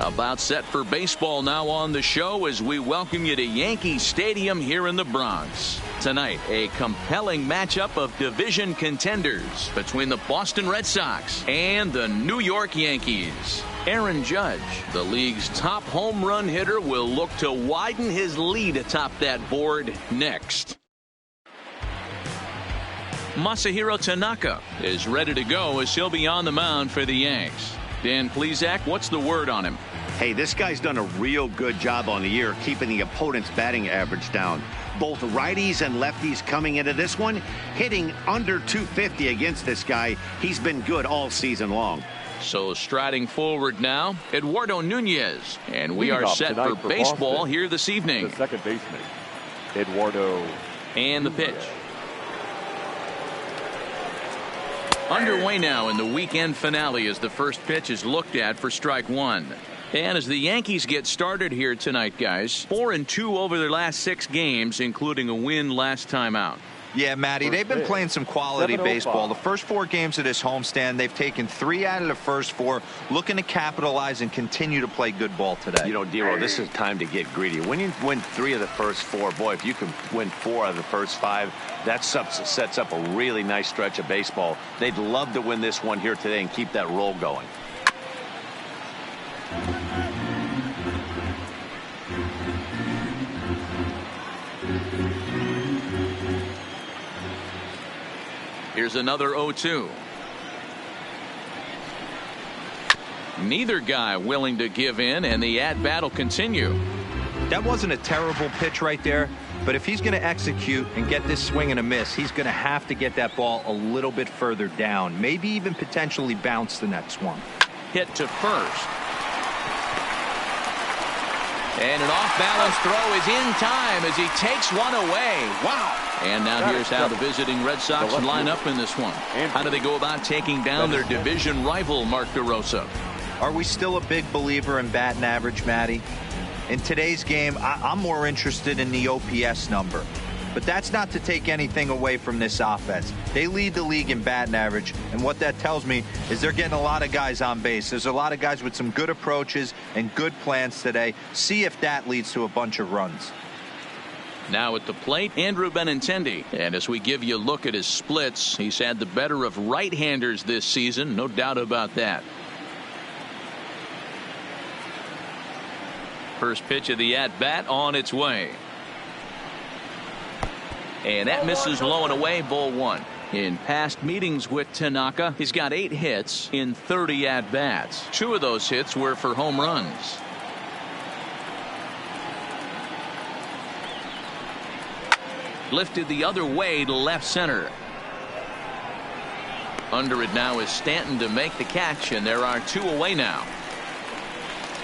About set for baseball now on the show as we welcome you to Yankee Stadium here in the Bronx. Tonight, a compelling matchup of division contenders between the Boston Red Sox and the New York Yankees. Aaron Judge, the league's top home run hitter, will look to widen his lead atop that board next. Masahiro Tanaka is ready to go as he'll be on the mound for the Yanks. Dan Plesac, what's the word on him? Hey, this guy's done a real good job on the year keeping the opponent's batting average down. Both righties and lefties coming into this one, hitting under 250 against this guy. He's been good all season long. So striding forward now, Eduardo Nunez. And we are set for baseball Boston, here this evening. The second baseman, Eduardo. And the pitch. Underway now in the weekend finale as the first pitch is looked at for strike one. And as the Yankees get started here tonight, guys, 4-2 over their last 6 games, including a win last time out. Yeah, Matty, they've been playing some quality baseball. The first 4 games of this homestand, they've taken 3 out of the first 4, looking to capitalize and continue to play good ball today. You know, Dero, this is time to get greedy. When you win 3 of the first 4, boy, if you can win 4 out of the first 5, that sets up a really nice stretch of baseball. They'd love to win this one here today and keep that roll going. Here's another 0-2. Neither guy willing to give in, and the at-bat will continue. That wasn't a terrible pitch right there, but if he's going to execute and get this swing and a miss, he's going to have to get that ball a little bit further down, maybe even potentially bounce the next one. Hit to first. And an off-balance throw is in time as he takes one away. Wow. And now here's how the visiting Red Sox line up in this one. How do they go about taking down their division rival, Mark DeRosa? Are we still a big believer in batting average, Matty? In today's game, I'm more interested in the OPS number. But that's not to take anything away from this offense. They lead the league in batting average, and what that tells me is they're getting a lot of guys on base. There's a lot of guys with some good approaches and good plans today. See if that leads to a bunch of runs. Now at the plate, Andrew Benintendi. And as we give you a look at his splits, he's had the better of right-handers this season, no doubt about that. First pitch of the at-bat on its way. And that misses low and away, ball 1. In past meetings with Tanaka, he's got 8 hits in 30 at-bats. 2 of those hits were for home runs. Lifted the other way to left center. Under it now is Stanton to make the catch, and there are 2 away now.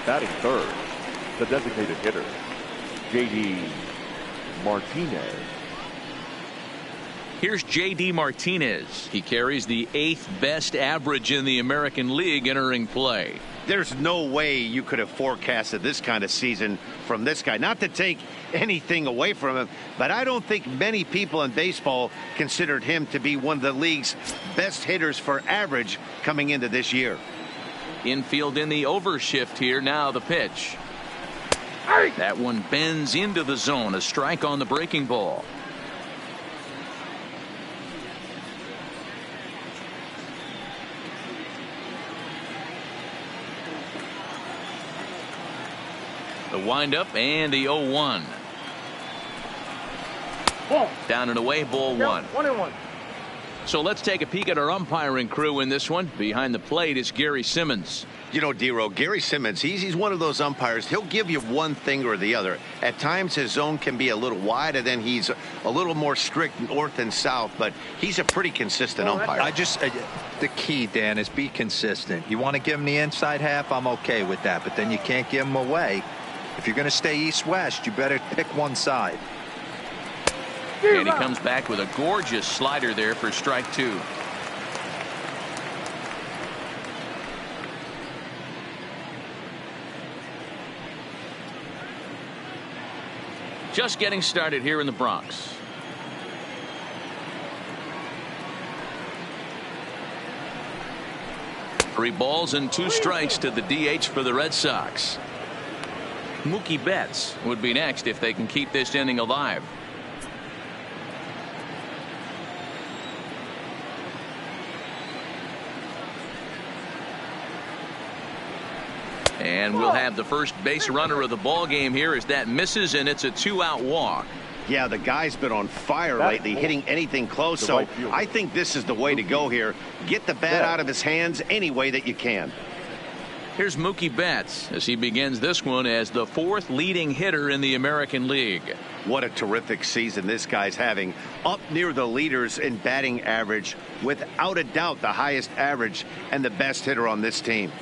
Batting third, the designated hitter, J.D. Martinez. Here's J.D. Martinez. He carries the 8th best average in the American League entering play. There's no way you could have forecasted this kind of season from this guy. Not to take anything away from him, but I don't think many people in baseball considered him to be one of the league's best hitters for average coming into this year. Infield in the overshift here. Now the pitch. That one bends into the zone. A strike on the breaking ball. The windup and the 0-1. Down and away, ball 1. 1-1. So let's take a peek at our umpiring crew in this one. Behind the plate is Gary Simmons. You know, Dero, Gary Simmons, he's one of those umpires. He'll give you one thing or the other. At times his zone can be a little wide, and then he's a little more strict north and south, but he's a pretty consistent umpire. The key, Dan, is be consistent. You want to give him the inside half, I'm okay with that, but then you can't give him away. If you're going to stay east-west, you better pick one side. And he comes back with a gorgeous slider there for strike 2. Just getting started here in the Bronx. 3 balls and 2 strikes to the DH for the Red Sox. Mookie Betts would be next if they can keep this inning alive. And we'll have the first base runner of the ball game here as that misses, and it's a 2-out walk. Yeah, the guy's been on fire lately, hitting anything close. So I think this is the way to go here. Get the bat out of his hands any way that you can. Here's Mookie Betts as he begins this one as the 4th leading hitter in the American League. What a terrific season this guy's having. Up near the leaders in batting average, without a doubt the highest average and the best hitter on this team.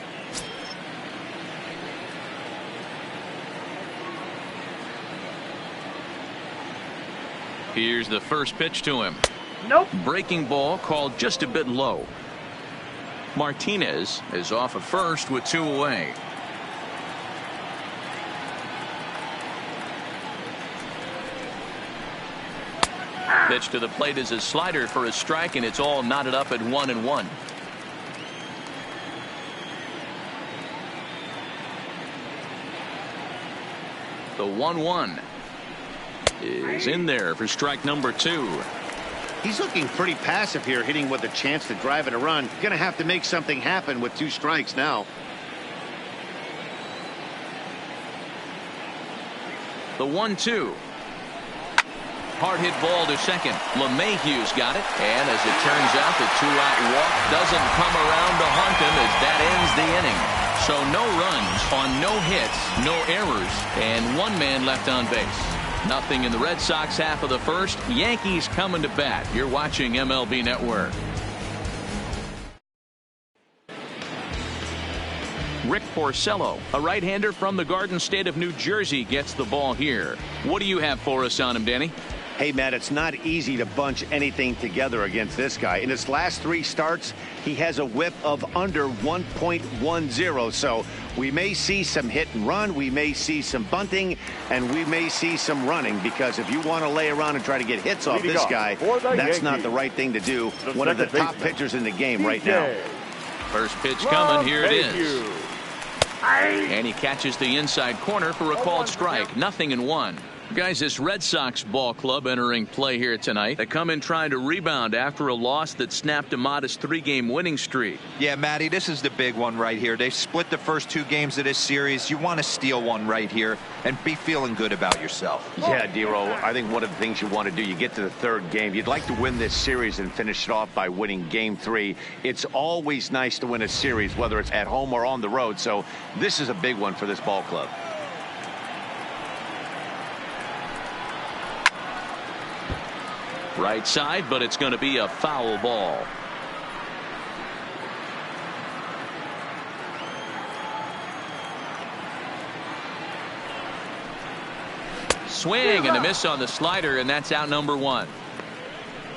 Here's the first pitch to him. Nope. Breaking ball called just a bit low. Martinez is off of first with 2 away. Pitch to the plate is a slider for a strike, and it's all knotted up at 1-1. The 1-1 is in there for strike number 2. He's looking pretty passive here, hitting with a chance to drive in a run. Going to have to make something happen with 2 strikes now. The 1-2. Hard hit ball to second. LeMahieu's got it. And as it turns out, the 2-out walk doesn't come around to haunt him as that ends the inning. So no runs on no hits, no errors, and 1 man left on base. Nothing in the Red Sox half of the first. Yankees coming to bat. You're watching MLB Network. Rick Porcello, a right-hander from the Garden State of New Jersey, gets the ball here. What do you have for us on him, Danny? Hey, Matt, it's not easy to bunch anything together against this guy. In his last 3 starts, he has a whip of under 1.10. So we may see some hit and run. We may see some bunting, and we may see some running, because if you want to lay around and try to get hits off this guy, that's not the right thing to do. One of the top pitchers in the game right now. First pitch coming. Here it is. And he catches the inside corner for a called strike. 0-1. Guys, this Red Sox ball club entering play here tonight. They come in trying to rebound after a loss that snapped a modest 3-game winning streak. Yeah, Matty, this is the big one right here. They've split the first 2 games of this series. You want to steal one right here and be feeling good about yourself. Yeah, Dero, I think one of the things you want to do, you get to the 3rd game, you'd like to win this series and finish it off by winning game 3. It's always nice to win a series, whether it's at home or on the road. So this is a big one for this ball club. Right side, but it's going to be a foul ball. Swing and a miss on the slider, and that's out number 1.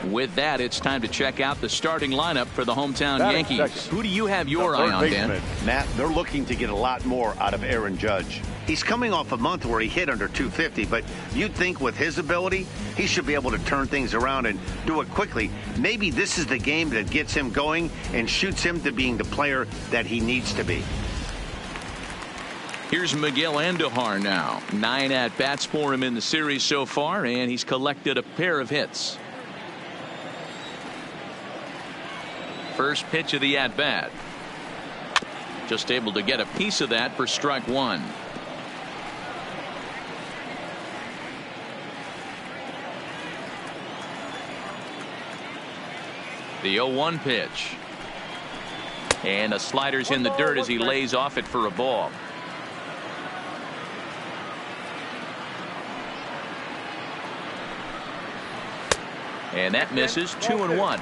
With that, it's time to check out the starting lineup for the hometown Yankees. Who do you have your eye on, Dan? Matt, they're looking to get a lot more out of Aaron Judge. He's coming off a month where he hit under 250, but you'd think with his ability, he should be able to turn things around and do it quickly. Maybe this is the game that gets him going and shoots him to being the player that he needs to be. Here's Miguel Andujar now. 9 at-bats for him in the series so far, and he's collected a pair of hits. First pitch of the at-bat. Just able to get a piece of that for strike 1. The 0-1 pitch. And a slider's in the dirt as he lays off it for a ball. And that misses. 2-1.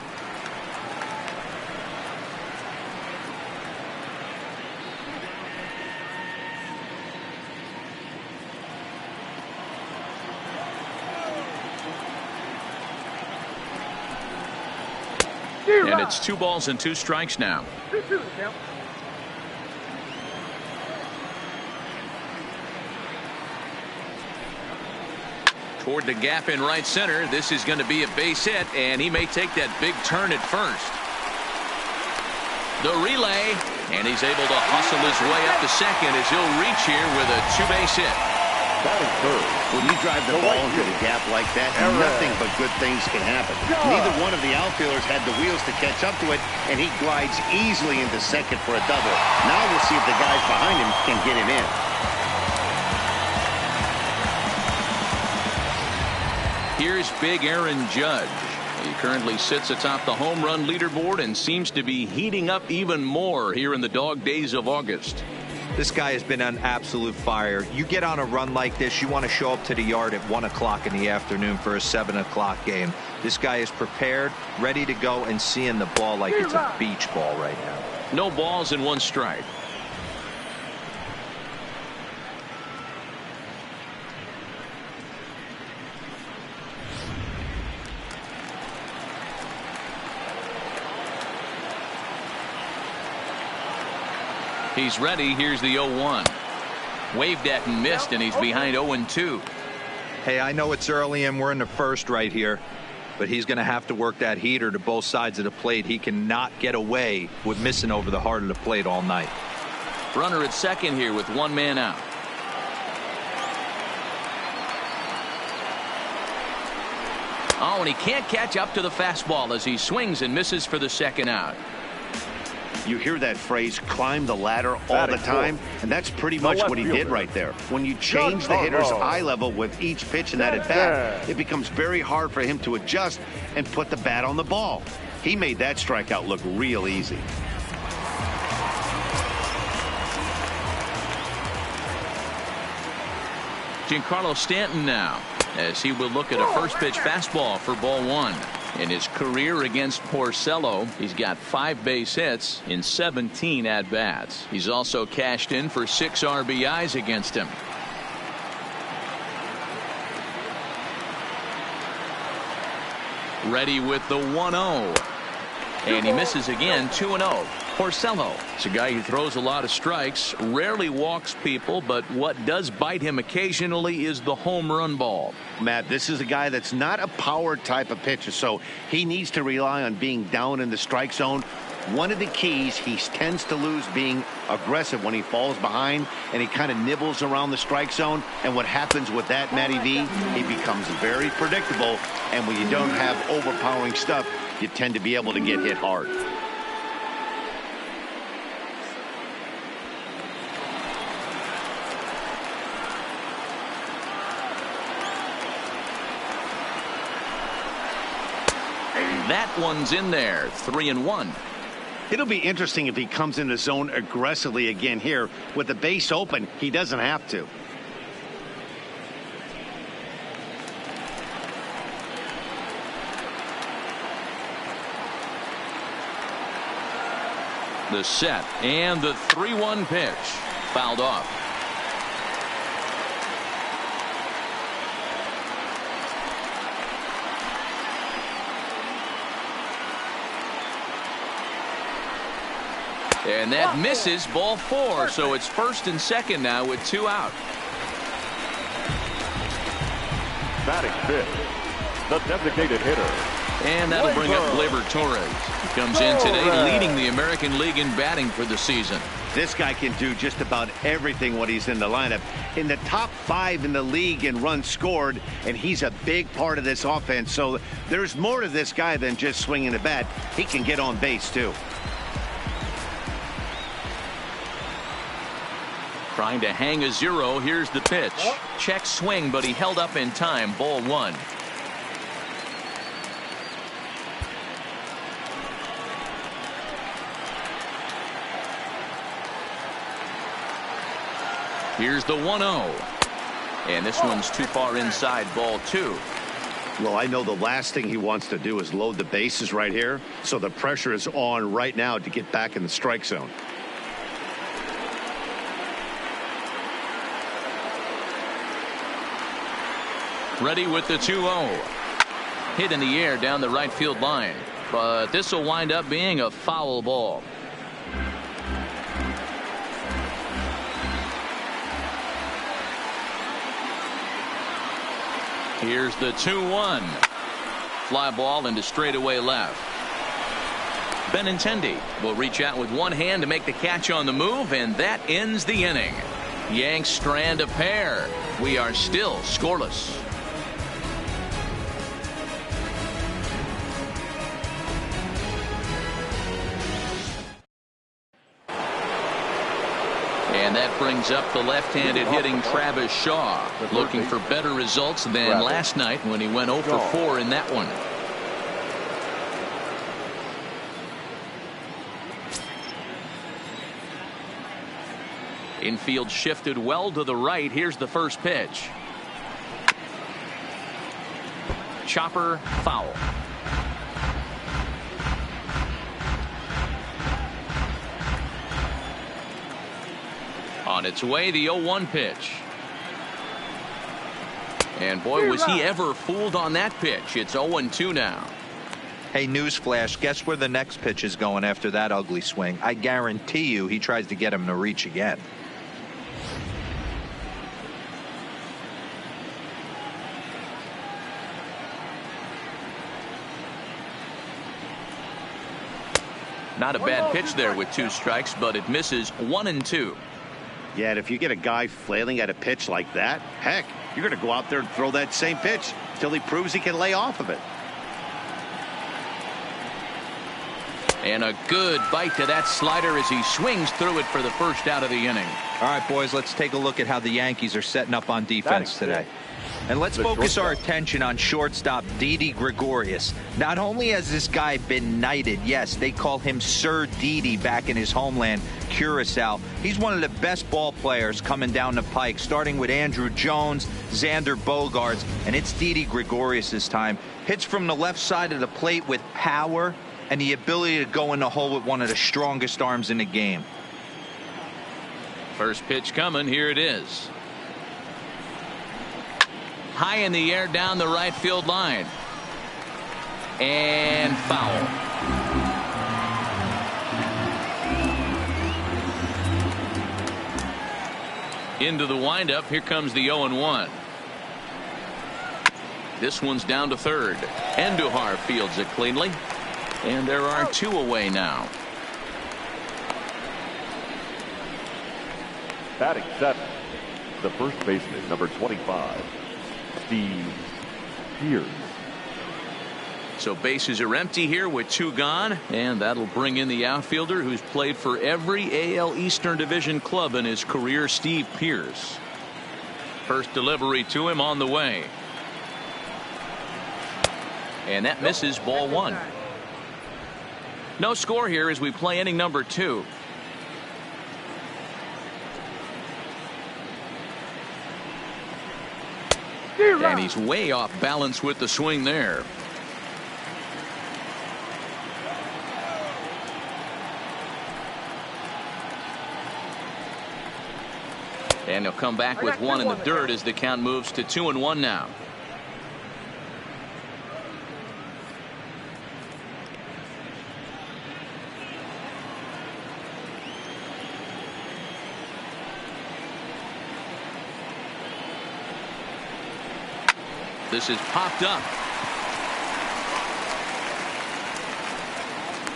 And it's 2 balls and 2 strikes now. Toward the gap in right center. This is going to be a base hit, and he may take that big turn at first. The relay, and he's able to hustle his way up to second as he'll reach here with a 2-base hit. Batting third. When you drive the ball into the gap like that, nothing but good things can happen. Neither one of the outfielders had the wheels to catch up to it, and he glides easily into second for a double. Now we'll see if the guys behind him can get him in. Here's big Aaron Judge. He currently sits atop the home run leaderboard and seems to be heating up even more here in the dog days of August. This guy has been on absolute fire. You get on a run like this, you want to show up to the yard at 1 o'clock in the afternoon for a 7 o'clock game. This guy is prepared, ready to go, and seeing the ball like it's a beach ball right now. No balls and 1 strike. He's ready. Here's the 0-1. Waved at and missed, and he's behind 0-2. Hey, I know it's early and we're in the first right here, but he's going to have to work that heater to both sides of the plate. He cannot get away with missing over the heart of the plate all night. Runner at second here with 1 man out. Oh, and he can't catch up to the fastball as he swings and misses for the 2nd out. You hear that phrase, climb the ladder, all the time, and that's pretty much what he did right there. When you change the hitter's eye level with each pitch in that at-bat, it becomes very hard for him to adjust and put the bat on the ball. He made that strikeout look real easy. Giancarlo Stanton now, as he will look at a first pitch fastball for ball 1. In his career against Porcello, he's got 5 base hits in 17 at-bats. He's also cashed in for 6 RBIs against him. Ready with the 1-0. And he misses again, 2-0. Porcello is a guy who throws a lot of strikes, rarely walks people, but what does bite him occasionally is the home run ball. Matt, this is a guy that's not a power type of pitcher, so he needs to rely on being down in the strike zone. One of the keys, he tends to lose being aggressive when he falls behind, and he kind of nibbles around the strike zone. And what happens with that, Matty V, he becomes very predictable, and when you don't have overpowering stuff, you tend to be able to get hit hard. That one's in there, 3-1. It'll be interesting if he comes in the zone aggressively again here. With the base open, he doesn't have to. The set and the 3-1 pitch. Fouled off. And that misses, ball 4. So it's 1st and 2nd now with 2 out. Batting 5th, the designated hitter. And that'll bring up Gleyber Torres. He comes in today leading the American League in batting for the season. This guy can do just about everything when he's in the lineup. In the top 5 in the league in runs scored, and he's a big part of this offense. So there's more to this guy than just swinging the bat. He can get on base, too. Trying to hang a 0. Here's the pitch. Check swing, but he held up in time. Ball 1. Here's the 1-0. And this one's too far inside. Ball 2. Well, I know the last thing he wants to do is load the bases right here. So the pressure is on right now to get back in the strike zone. Ready with the 2-0. Hit in the air down the right field line. But this will wind up being a foul ball. Here's the 2-1. Fly ball into straightaway left. Benintendi will reach out with one hand to make the catch on the move, and that ends the inning. Yanks strand a pair. We are still scoreless. And that brings up the left-handed hitting Travis Shaw, looking for better results than last night when he went 0 for 4 in that one. Infield shifted well to the right. Here's the first pitch. Chopper, foul. On its way, the 0-1 pitch. And boy, was he ever fooled on that pitch. It's 0-2 now. Hey, newsflash, guess where the next pitch is going after that ugly swing? I guarantee you he tries to get him to reach again. Not a bad pitch there with 2 strikes, but it misses 1-2. Yeah, and if you get a guy flailing at a pitch like that, heck, you're going to go out there and throw that same pitch till he proves he can lay off of it. And a good bite to that slider as he swings through it for the first out of the inning. All right, boys, let's take a look at how the Yankees are setting up on defense today. And let's focus our attention on shortstop Didi Gregorius. Not only has this guy been knighted, yes, they call him Sir Didi back in his homeland, Curacao. He's one of the best ball players coming down the pike, starting with Andrew Jones, Xander Bogaerts, and it's Didi Gregorius' time. Hits from the left side of the plate with power and the ability to go in the hole with one of the strongest arms in the game. First pitch coming. Here it is. High in the air down the right field line. And foul. Into the windup. Here comes the 0-1. This one's down to third. Andujar fields it cleanly. And there are 2 away now. Batting 7th, the first baseman, number 25, Steve Pearce. So bases are empty here with 2 gone, and that'll bring in the outfielder who's played for every AL Eastern Division club in his career, Steve Pearce. First delivery to him on the way. And that misses, ball 1. No score here as we play inning number 2. And he's way off balance with the swing there. And he'll come back with 1 in the dirt as the count moves to 2-1 now. This is popped up.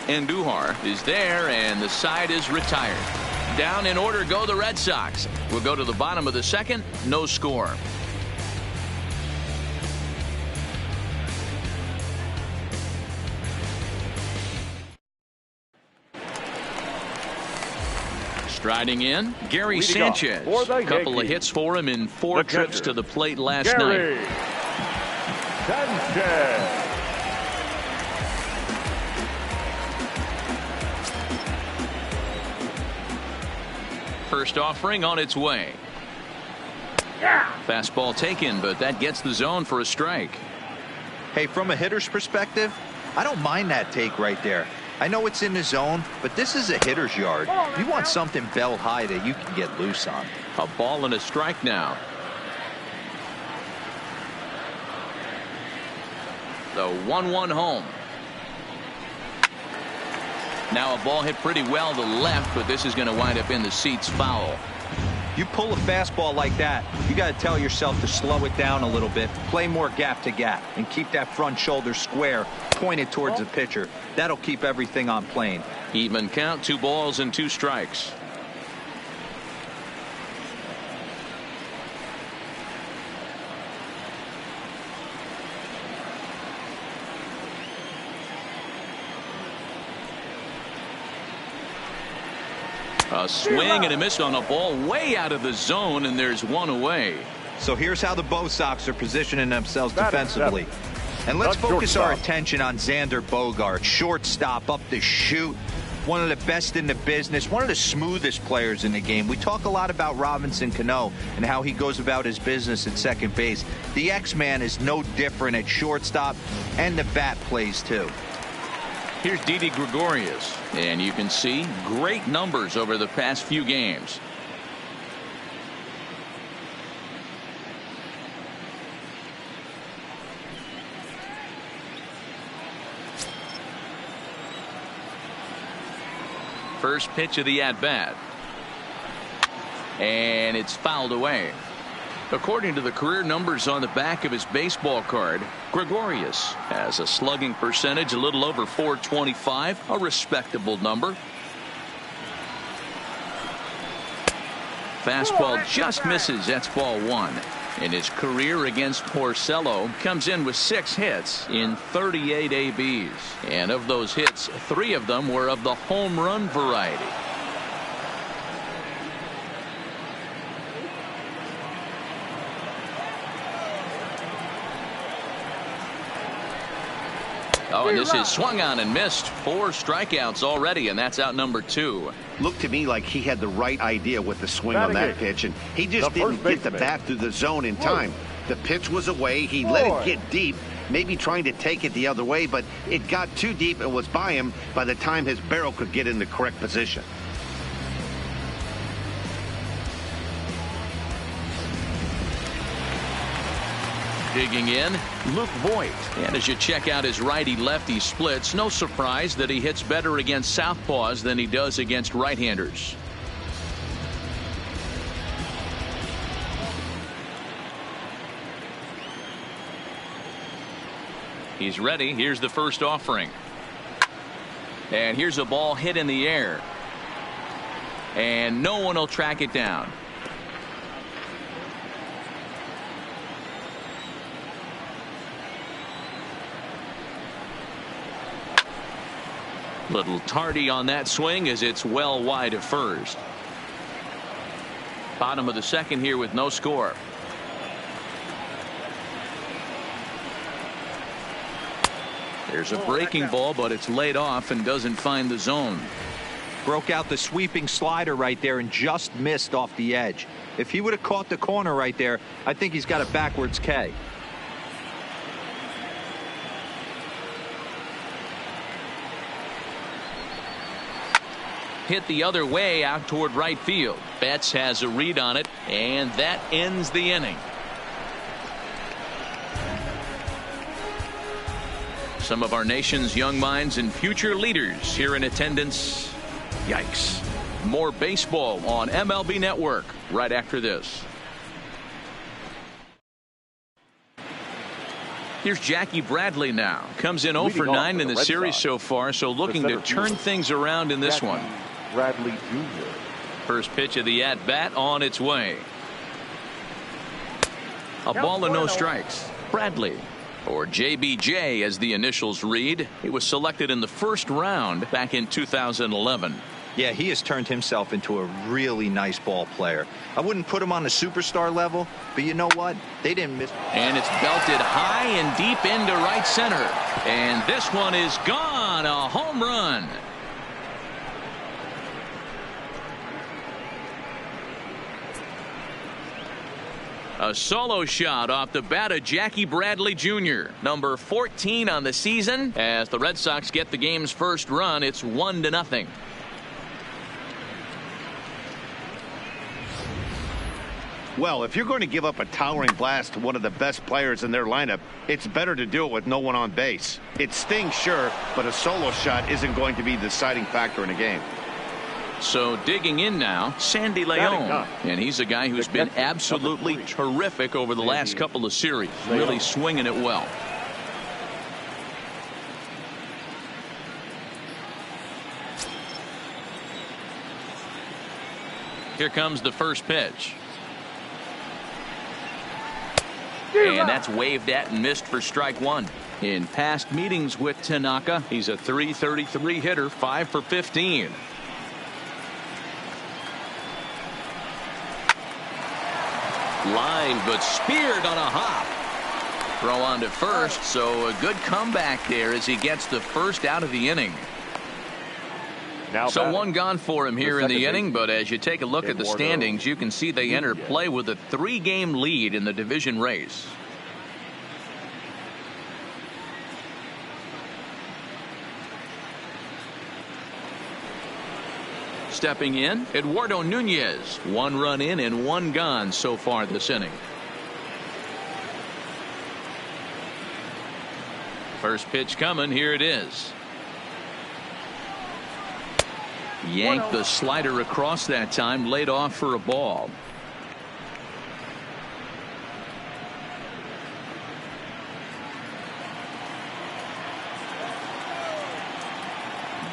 Andujar is there, and the side is retired. Down in order go the Red Sox. We'll go to the bottom of the second. No score. Striding in, Gary Sanchez. A couple of hits for him in 4 trips to the plate last night. Sanchez. First offering on its way. Fastball taken, but that gets the zone for a strike. Hey, from a hitter's perspective, I don't mind that take right there. I know it's in the zone, but this is a hitter's yard. You want something bell high that you can get loose on. A ball and a strike now. The 1-1 home. Now a ball hit pretty well to left, but this is going to wind up in the seats, foul. You pull a fastball like that, you got to tell yourself to slow it down a little bit, play more gap to gap, and keep that front shoulder square, pointed towards the pitcher. That'll keep everything on plane. Even count, 2 balls and 2 strikes. A swing and a miss on a ball way out of the zone, and there's 1 away. So here's how the Bo Sox are positioning themselves defensively. And let's focus our attention on Xander Bogaerts, shortstop up the chute. One of the best in the business, one of the smoothest players in the game. We talk a lot about Robinson Cano and how he goes about his business at second base. The X-Man is no different at shortstop, and the bat plays too. Here's Didi Gregorius, and you can see great numbers over the past few games. First pitch of the at-bat, and it's fouled away. According to the career numbers on the back of his baseball card, Gregorius has a slugging percentage a little over .425, a respectable number. Fastball just misses. That's ball 1. And his career against Porcello comes in with 6 hits in 38 ABs. And of those hits, 3 of them were of the home run variety. Oh, and this is swung on and missed. 4 strikeouts already, and that's out number 2. Looked to me like he had the right idea with the swing on that pitch, and he just didn't get the bat through the zone in time. The pitch was away. He let it get deep, maybe trying to take it the other way, but it got too deep and was by him by the time his barrel could get in the correct position. Digging in, Luke Voigt. And as you check out his righty-lefty splits, no surprise that he hits better against southpaws than he does against right-handers. He's ready. Here's the first offering. And here's a ball hit in the air. And no one will track it down. Little tardy on that swing as it's well wide of first. Bottom of the second here with no score. There's a breaking ball, but it's laid off and doesn't find the zone. Broke out the sweeping slider right there and just missed off the edge. If he would have caught the corner right there, I think he's got a backwards K. Hit the other way out toward right field. Betts has a read on it, and that ends the inning. Some of our nation's young minds and future leaders here in attendance. Yikes. More baseball on MLB Network right after this. Here's Jackie Bradley now. Comes in 0 for 9 in the series so far, so looking to turn things around in this one. Bradley Jr. First pitch of the at-bat on its way. A ball and no strikes. Bradley, or JBJ as the initials read. He was selected in the first round back in 2011. Yeah, he has turned himself into a really nice ball player. I wouldn't put him on the superstar level, but you know what? They didn't miss. And it's belted high and deep into right center. And this one is gone. A home run. A solo shot off the bat of Jackie Bradley Jr., number 14 on the season. As the Red Sox get the game's first run, it's 1-0. Well, if you're going to give up a towering blast to one of the best players in their lineup, it's better to do it with no one on base. It stings, sure, but a solo shot isn't going to be the deciding factor in a game. So digging in now, Sandy Leon, and he's a guy who's been absolutely terrific over the last couple of series, really swinging it well. Here comes the first pitch. And that's waved at and missed for strike one. In past meetings with Tanaka, he's a .333 hitter, 5 for 15. Line, but speared on a hop. Throw on to first, so a good comeback there as he gets the first out of the inning. So one gone for him here in the inning, but as you take a look at the standings, you can see they enter play with a 3-game lead in the division race. Stepping in, Eduardo Nunez. 1 run in and 1 gone so far this inning. First pitch coming. Here it is. Yanked the slider across that time, laid off for a ball.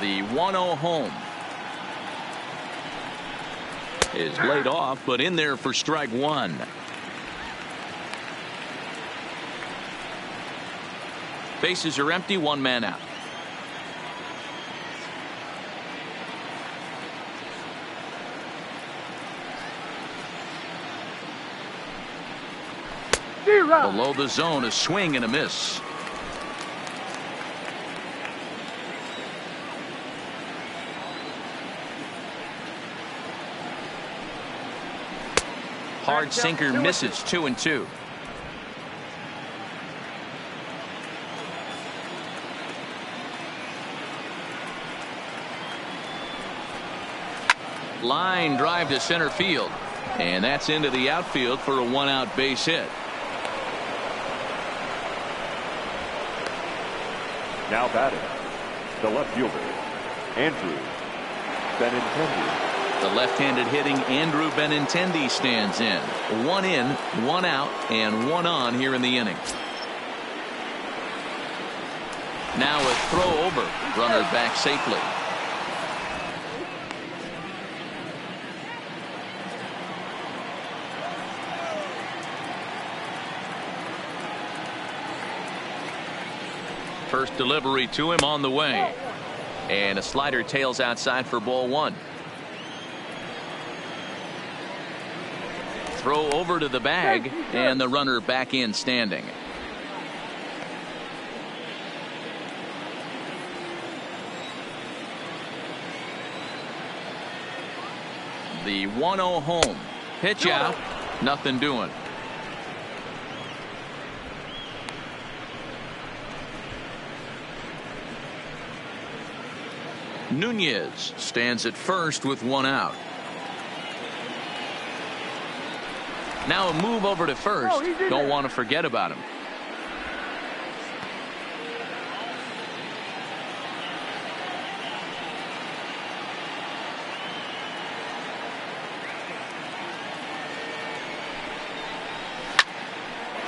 The 1-0 home is laid off, but in there for strike one. Bases are empty, 1 man out. Below the zone, a swing and a miss. Hard sinker misses, 2-2. Line drive to center field, and that's into the outfield for a 1-out base hit. Now batting, the left fielder, Andrew Benintendi. The left-handed hitting Andrew Benintendi stands in. 1 in, 1 out, and 1 on here in the inning. Now a throw over. Runner back safely. First delivery to him on the way. And a slider tails outside for ball 1. Throw over to the bag, and the runner back in standing. The 1-0 home. Pitch out. Nothing doing. Nunez stands at first with 1 out. Now a move over to first. Don't want to forget about him.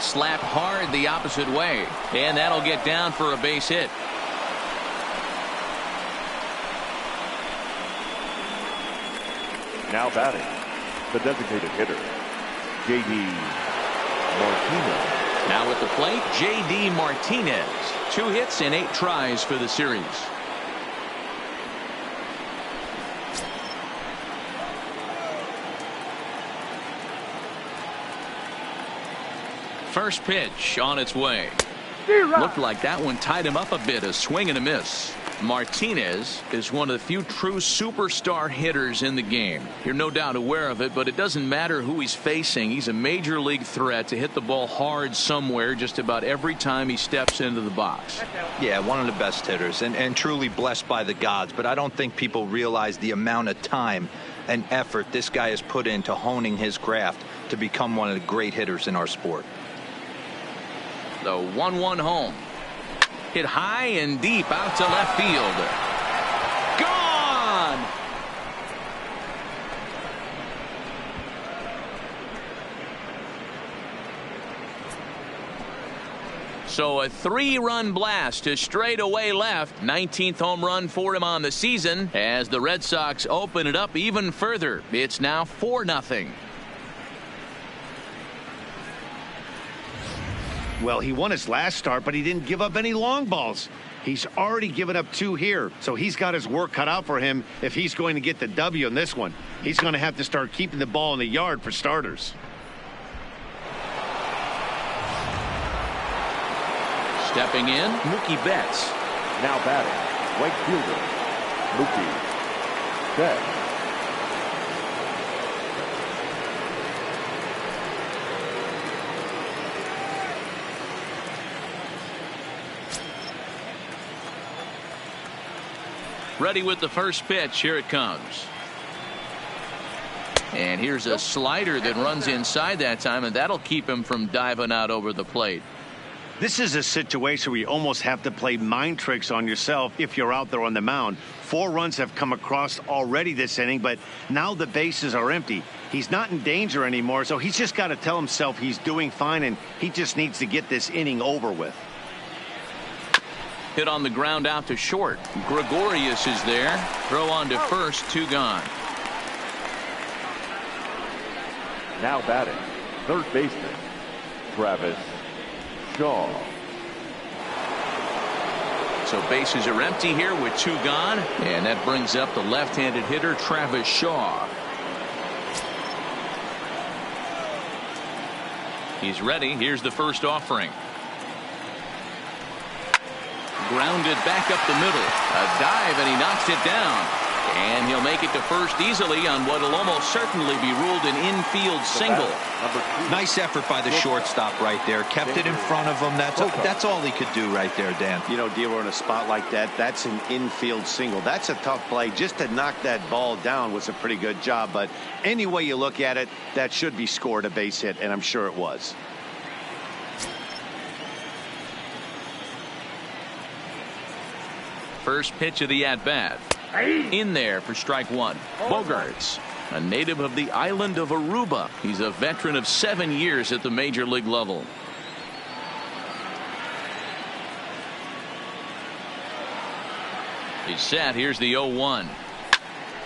Slapped hard the opposite way, and that'll get down for a base hit. Now batting, the designated hitter, J.D. Martinez. Now at the plate, J.D. Martinez. 2 hits and 8 tries for the series. First pitch on its way. Looked like that one tied him up a bit. A swing and a miss. Martinez is one of the few true superstar hitters in the game. You're no doubt aware of it, but it doesn't matter who he's facing. He's a major league threat to hit the ball hard somewhere just about every time he steps into the box. Yeah, one of the best hitters and truly blessed by the gods, but I don't think people realize the amount of time and effort this guy has put into honing his craft to become one of the great hitters in our sport. The 1-1 home. Hit high and deep out to left field. Gone! So a 3-run blast to straightaway left. 19th home run for him on the season as the Red Sox open it up even further. It's now 4-0. Well, he won his last start, but he didn't give up any long balls. He's already given up 2 here, so he's got his work cut out for him if he's going to get the W in this one. He's going to have to start keeping the ball in the yard for starters. Stepping in, Mookie Betts. Now batting, right fielder, Mookie Betts. Ready with the first pitch. Here it comes. And here's a slider that runs inside that time, and that'll keep him from diving out over the plate. This is a situation where you almost have to play mind tricks on yourself if you're out there on the mound. 4 runs have come across already this inning, but now the bases are empty. He's not in danger anymore, so he's just got to tell himself he's doing fine, and he just needs to get this inning over with. Hit on the ground out to short. Gregorius is there. Throw on to first. 2 gone. Now batting, third baseman, Travis Shaw. So bases are empty here with 2 gone. And that brings up the left-handed hitter, Travis Shaw. He's ready. Here's the first offering. Grounded back up the middle. A dive, and he knocks it down. And he'll make it to first easily on what will almost certainly be ruled an infield single. Nice effort by the shortstop right there. Kept it in front of him. That's all he could do right there, Dan. You know, Dealer, in a spot like that, that's an infield single. That's a tough play. Just to knock that ball down was a pretty good job. But any way you look at it, that should be scored a base hit, and I'm sure it was. First pitch of the at-bat. In there for strike 1. Bogaerts, a native of the island of Aruba. He's a veteran of 7 years at the major league level. He's set. Here's the 0-1.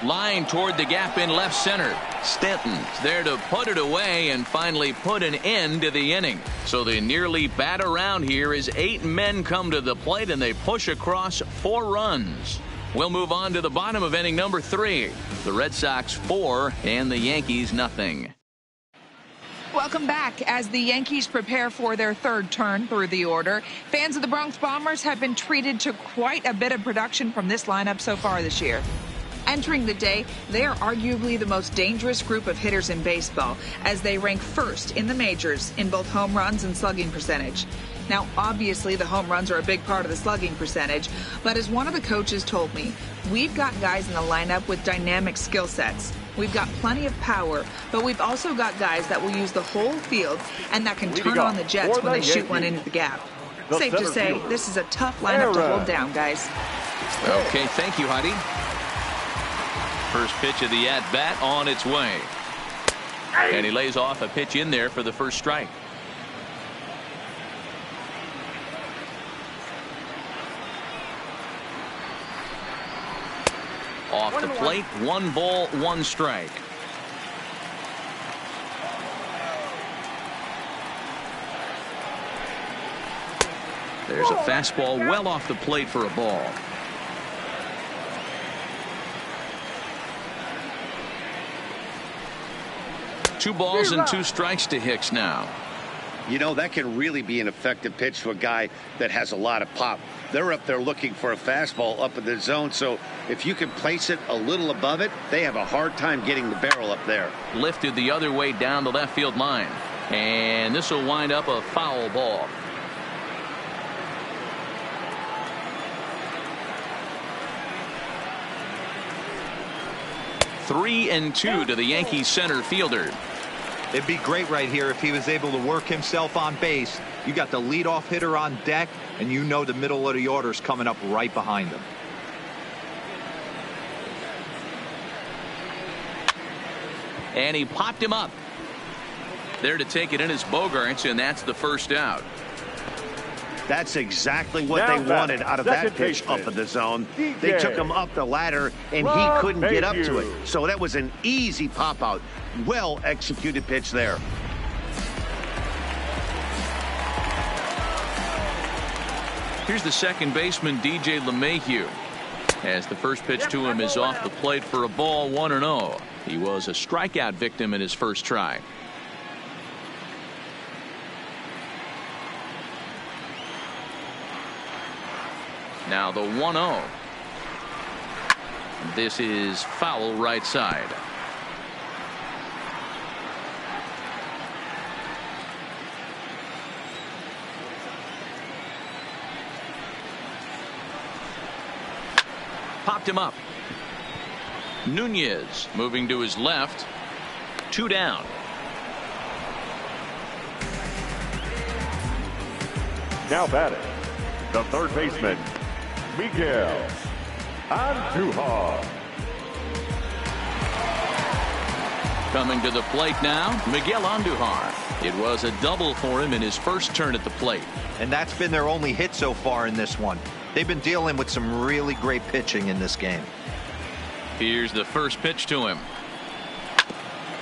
Line toward the gap in left center. Stanton's there to put it away and finally put an end to the inning. So they nearly bat around here as 8 men come to the plate and they push across 4 runs. We'll move on to the bottom of inning number 3. The Red Sox 4 and the Yankees nothing. Welcome back. As the Yankees prepare for their 3rd turn through the order, fans of the Bronx Bombers have been treated to quite a bit of production from this lineup so far this year. Entering the day, they are arguably the most dangerous group of hitters in baseball, as they rank 1st in the majors in both home runs and slugging percentage. Now, obviously, the home runs are a big part of the slugging percentage, but as one of the coaches told me, we've got guys in the lineup with dynamic skill sets. We've got plenty of power, but we've also got guys that will use the whole field and that can turn on the Jets when they shoot one into the gap. Safe to say, this is a tough lineup to hold down, guys. Okay, thank you, Heidi. First pitch of the at-bat on its way. And he lays off a pitch in there for the first strike. Off the plate, 1 ball, 1 strike. There's a fastball well off the plate for a ball. Two balls and 2 strikes to Hicks now. You know, that can really be an effective pitch to a guy that has a lot of pop. They're up there looking for a fastball up in the zone, so if you can place it a little above it, they have a hard time getting the barrel up there. Lifted the other way down the left field line. And this will wind up a foul ball. Three and 2 to the Yankees center fielder. It'd be great right here if he was able to work himself on base. You got the leadoff hitter on deck, and you know the middle of the order's coming up right behind him. And he popped him up. There to take it in is Bogaerts, and that's the first out. That's exactly what they wanted out of that pitch up in the zone. They took him up the ladder, and he couldn't get up to it. So that was an easy pop-out. Well-executed pitch there. Here's the second baseman, DJ LeMahieu. As the first pitch to him is off the plate for a ball, 1-0. He was a strikeout victim in his first try. Now the 1-0. This is foul right side. Popped him up. Nunez moving to his left. 2 down. Now batting, the third baseman, Miguel Andujar. Coming to the plate now, Miguel Andujar. It was a double for him in his first turn at the plate. And that's been their only hit so far in this one. They've been dealing with some really great pitching in this game. Here's the first pitch to him.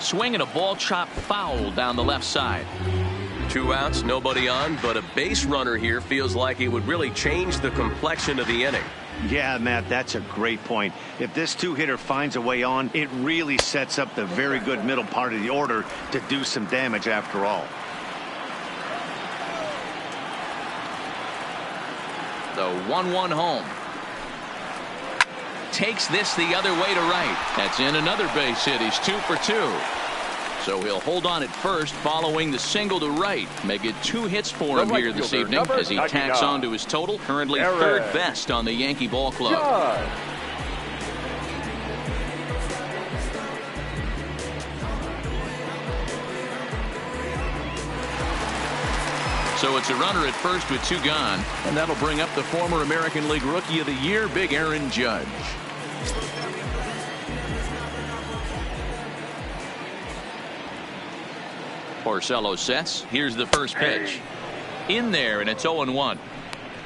Swinging a ball chopped foul down the left side. 2 outs, nobody on, but a base runner here feels like it would really change the complexion of the inning. Yeah, Matt, that's a great point. If this two-hitter finds a way on, it really sets up the very good middle part of the order to do some damage after all. The 1-1 home. Takes this the other way to right. That's in another base hit. He's 2 for 2. So he'll hold on at first following the single to right. Make it 2 hits for him here this evening as he tacks on to his total. Currently third best on the Yankee ball club. So it's a runner at first with 2 gone, and that'll bring up the former American League Rookie of the Year, Big Aaron Judge. Porcello sets. Here's the first pitch. In there, and it's 0-1.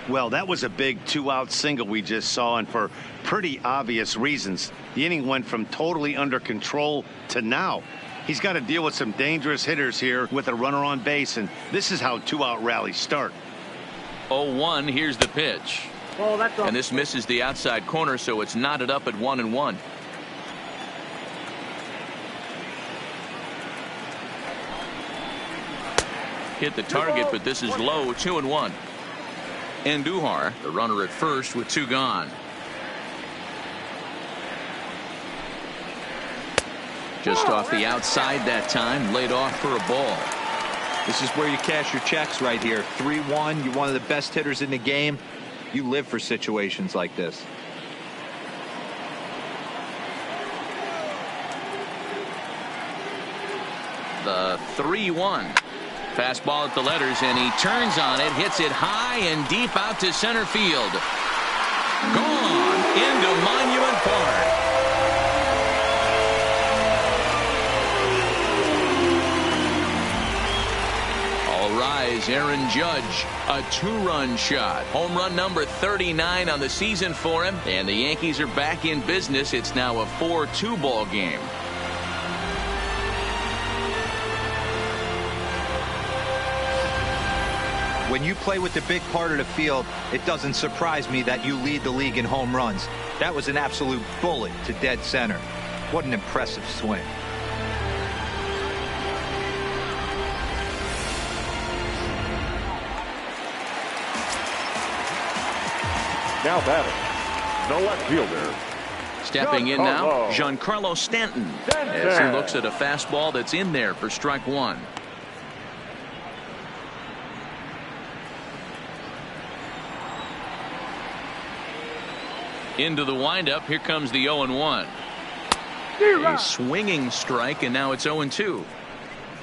Well, that was a big 2-out single we just saw, and for pretty obvious reasons. The inning went from totally under control to now. He's got to deal with some dangerous hitters here with a runner on base, and this is how 2-out rallies start. 0-1. Here's the pitch. And this misses the outside corner, so it's knotted up at 1-1. Hit the target, but this is low. 2-1. Andujar, the runner at first with 2 gone. Just off the outside that time, laid off for a ball. This is where you cash your checks right here. 3-1. You're one of the best hitters in the game. You live for situations like this. The 3-1. Fastball at the letters, and he turns on it, hits it high and deep out to center field. Gone into Monument Park. Rise, Aaron Judge, a 2-run shot. Home run number 39 on the season for him, and the Yankees are back in business. It's now a 4-2 ball game. When you play with the big part of the field, it doesn't surprise me that you lead the league in home runs. That was an absolute bullet to dead center. What an impressive swing. Now batting, the left fielder. Stepping in now, Giancarlo Stanton, as he looks at a fastball that's in there for strike 1. Into the windup. Here comes the 0-1. A swinging strike, and now it's 0-2.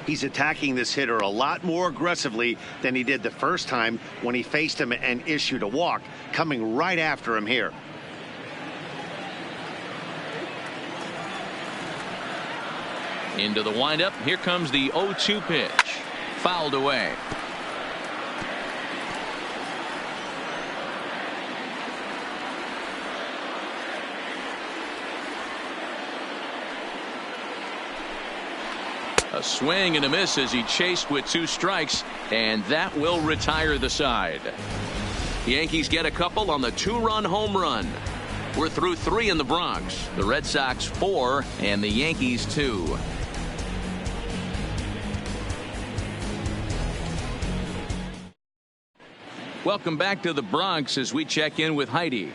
He's attacking this hitter a lot more aggressively than he did the first time when he faced him and issued a walk, coming right after him here. Into the windup. Here comes the 0-2 pitch. Fouled away. A swing and a miss as he chased with 2 strikes, and that will retire the side. The Yankees get a couple on the 2-run home run. We're through 3 in the Bronx. The Red Sox 4 and the Yankees 2. Welcome back to the Bronx as we check in with Heidi.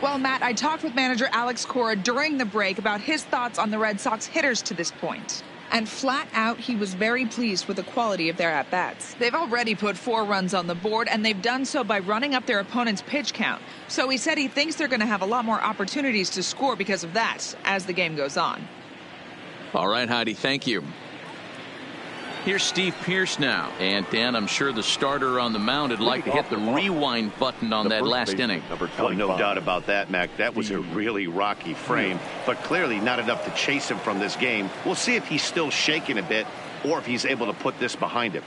Well, Matt, I talked with manager Alex Cora during the break about his thoughts on the Red Sox hitters to this point. And flat out, he was very pleased with the quality of their at-bats. They've already put 4 runs on the board, and they've done so by running up their opponent's pitch count. So he said he thinks they're going to have a lot more opportunities to score because of that as the game goes on. All right, Heidi, thank you. Here's Steve Pearce now. And, Dan, I'm sure the starter on the mound would like to hit the rewind button on that last inning. Oh, no doubt about that, Mac. That was a really rocky frame, but clearly not enough to chase him from this game. We'll see if he's still shaking a bit or if he's able to put this behind him.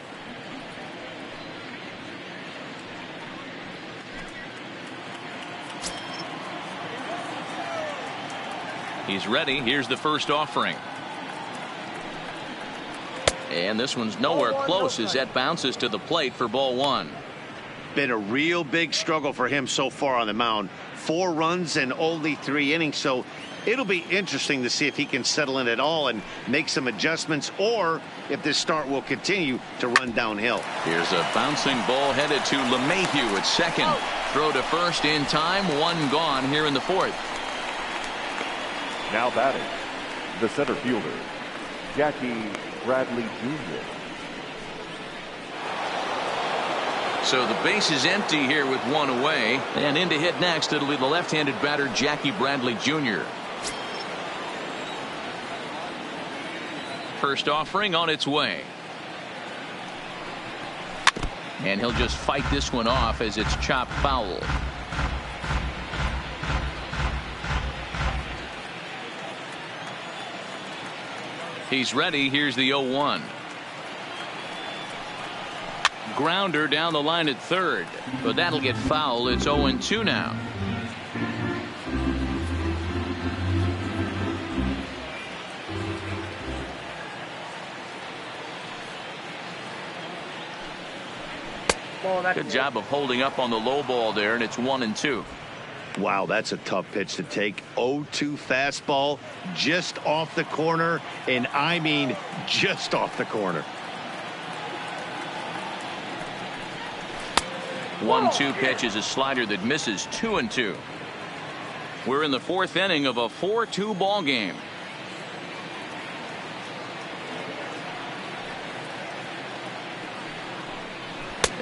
He's ready. Here's the first offering. And this one's nowhere close as that bounces to the plate for ball 1. Been a real big struggle for him so far on the mound. 4 runs and only 3 innings, so it'll be interesting to see if he can settle in at all and make some adjustments, or if this start will continue to run downhill. Here's a bouncing ball headed to LeMahieu at second. Throw to first in time. 1 gone here in the 4th. Now batting, the center fielder, Jackie Bradley Jr. So the base is empty here with 1 away, and in to hit next it'll be the left-handed batter Jackie Bradley Jr. First offering on its way, and he'll just fight this one off as it's chopped foul. He's ready. Here's the 0-1. Grounder down the line at third, but that'll get foul. It's 0-2 now. Good job of holding up on the low ball there, and it's 1-2. Wow, that's a tough pitch to take. 0-2 fastball just off the corner, and I mean just off the corner. 1-2 pitch is a slider that misses. 2-2. We're in the 4th inning of a 4-2 ball game.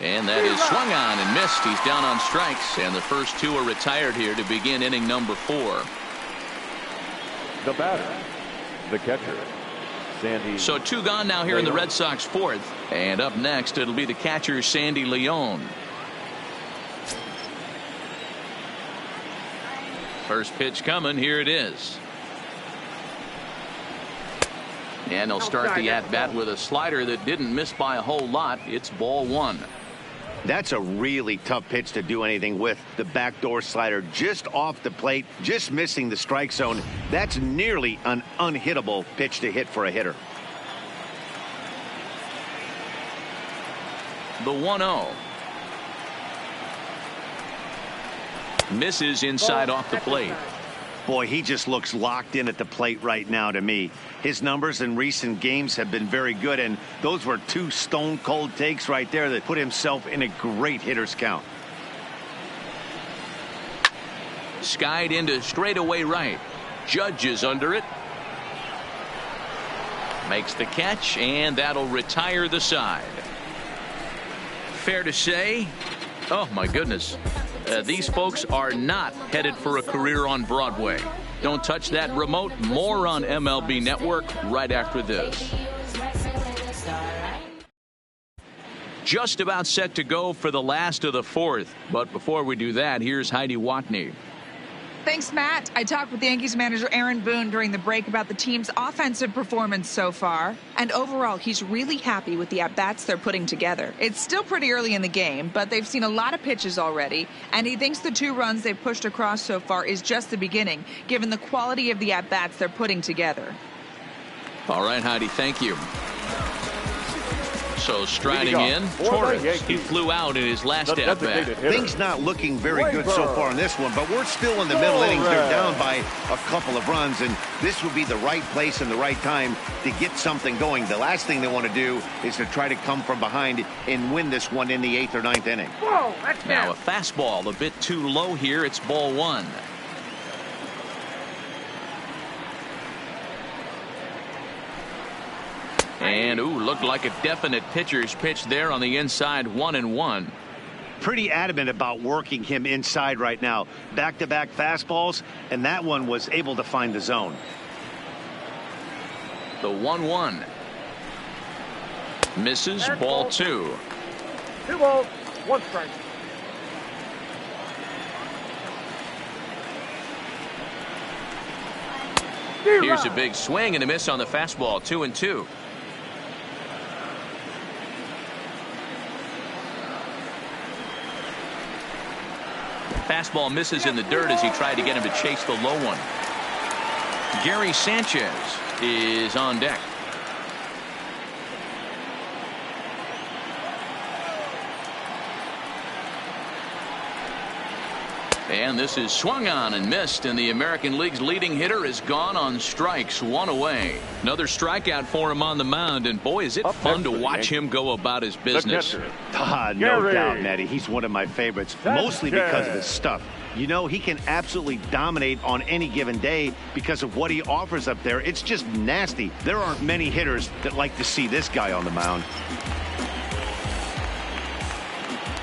And that is swung on and missed. He's down on strikes, and the first 2 are retired here to begin inning number 4. The batter, the catcher, Sandy. So 2 gone now here in the Red Sox 4th, and up next it'll be the catcher Sandy Leone. First pitch coming. Here it is. And they'll start the at-bat with a slider that didn't miss by a whole lot. It's ball 1. That's a really tough pitch to do anything with. The backdoor slider just off the plate, just missing the strike zone. That's nearly an unhittable pitch to hit for a hitter. The 1-0. Misses inside off the plate. Boy, he just looks locked in at the plate right now to me. His numbers in recent games have been very good, and those were 2 stone-cold takes right there that put himself in a great hitter's count. Skied into straightaway right. Judge is under it. Makes the catch, and that'll retire the side. Fair to say, oh my goodness, these folks are not headed for a career on Broadway. Don't touch that remote. More on MLB Network right after this. Just about set to go for the last of the 4th. But before we do that, here's Heidi Watney. Thanks, Matt. I talked with Yankees manager Aaron Boone during the break about the team's offensive performance so far. And overall, he's really happy with the at-bats they're putting together. It's still pretty early in the game, but they've seen a lot of pitches already. And he thinks the 2 runs they've pushed across so far is just the beginning, given the quality of the at-bats they're putting together. All right, Heidi, thank you. So striding in, Torres. He flew out in his last at-bat. Things not looking very good so far in this one, but we're still in the middle innings. They're down by a couple of runs, and this would be the right place and the right time to get something going. The last thing they want to do is to try to come from behind and win this one in the 8th or 9th inning. Now a fastball a bit too low here. It's ball one. And, looked like a definite pitcher's pitch there on the inside, 1-1. Pretty adamant about working him inside right now. Back-to-back fastballs, and that one was able to find the zone. The 1-1. Misses, ball two. 2 balls, 1 strike. Here's a big swing and a miss on the fastball, 2-2. Fastball misses in the dirt as he tried to get him to chase the low one. Gary Sanchez is on deck. And this is swung on and missed, and the American League's leading hitter is gone on strikes, 1 away. Another strikeout for him on the mound, and boy, is it fun to watch him go about his business. No doubt, Matty. He's one of my favorites, mostly because of his stuff. You know, he can absolutely dominate on any given day because of what he offers up there. It's just nasty. There aren't many hitters that like to see this guy on the mound.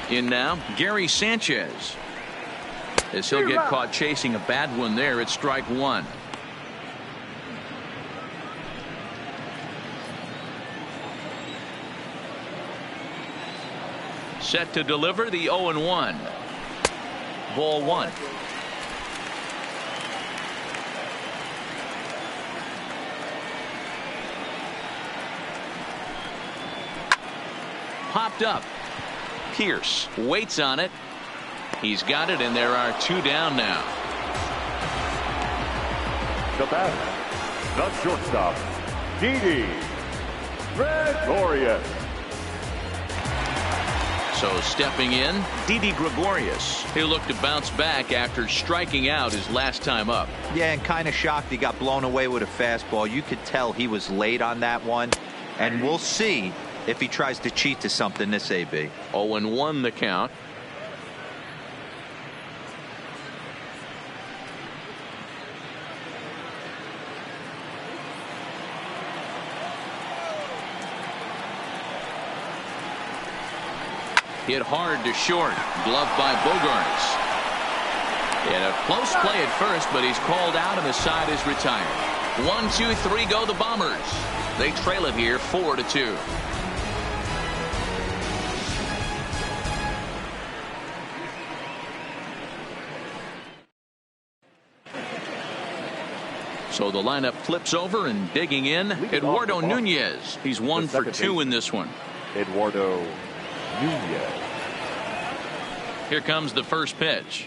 In now, Gary Sanchez. As he'll get caught chasing a bad one there, it's strike one. Set to deliver the 0-1. Ball one. Popped up. Pierce waits on it. He's got it, and there are 2 down now. The batter, the shortstop, Didi Gregorius. So stepping in, Didi Gregorius. He'll look to bounce back after striking out his last time up. Yeah, and kind of shocked he got blown away with a fastball. You could tell he was late on that one, and we'll see if he tries to cheat to something this AB. 0-1 the count. Hit hard to short. Gloved by Bogarts. And a close play at first, but he's called out and the side is retired. 1, 2, 3 go the Bombers. They trail it here 4-2. So the lineup flips over, and digging in, Eduardo Nunez. He's 1 for 2 in this one. Eduardo Nunez. Here comes the first pitch.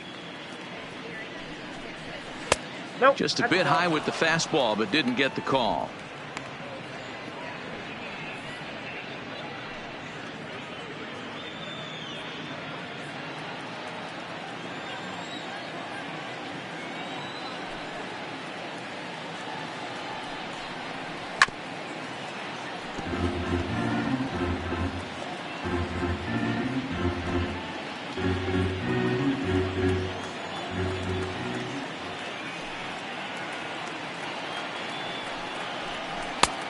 Nope. Just a bit high with the fastball, but didn't get the call.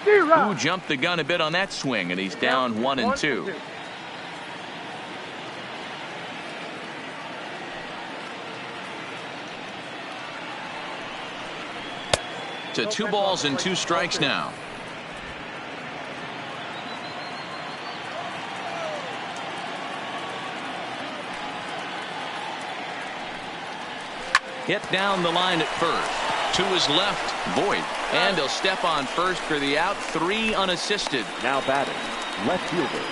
Who jumped the gun a bit on that swing, and he's down 1-2. To 2 balls and 2 strikes now. Hit down the line at first. To his left, Voit. And he'll step on first for the out. 3 unassisted. Now batting, left fielder,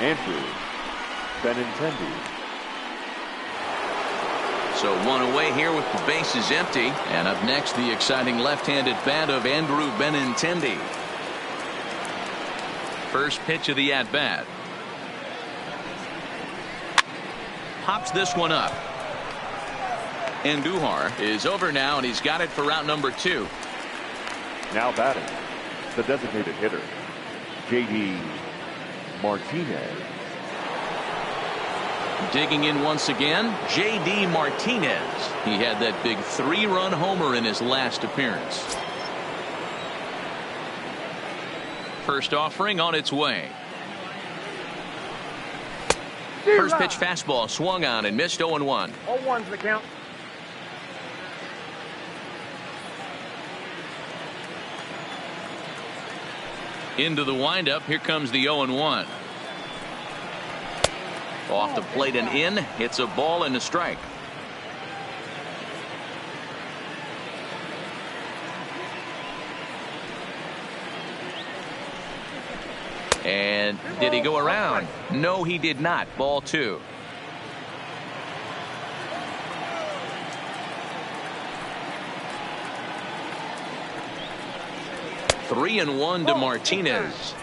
Andrew Benintendi. So 1 away here with the bases empty. And up next, the exciting left-handed bat of Andrew Benintendi. First pitch of the at-bat. Pops this one up. Andujar is over now, and he's got it for route number 2. Now batting, the designated hitter, J.D. Martinez. Digging in once again, J.D. Martinez. He had that big 3-run homer in his last appearance. First offering on its way. First pitch fastball swung on and missed. 0-1. 0-1's the count. Into the windup. Here comes the 0-1. Off the plate and in. It's a ball and a strike. And did he go around? No, he did not. Ball 2. Three and 1 to Martinez.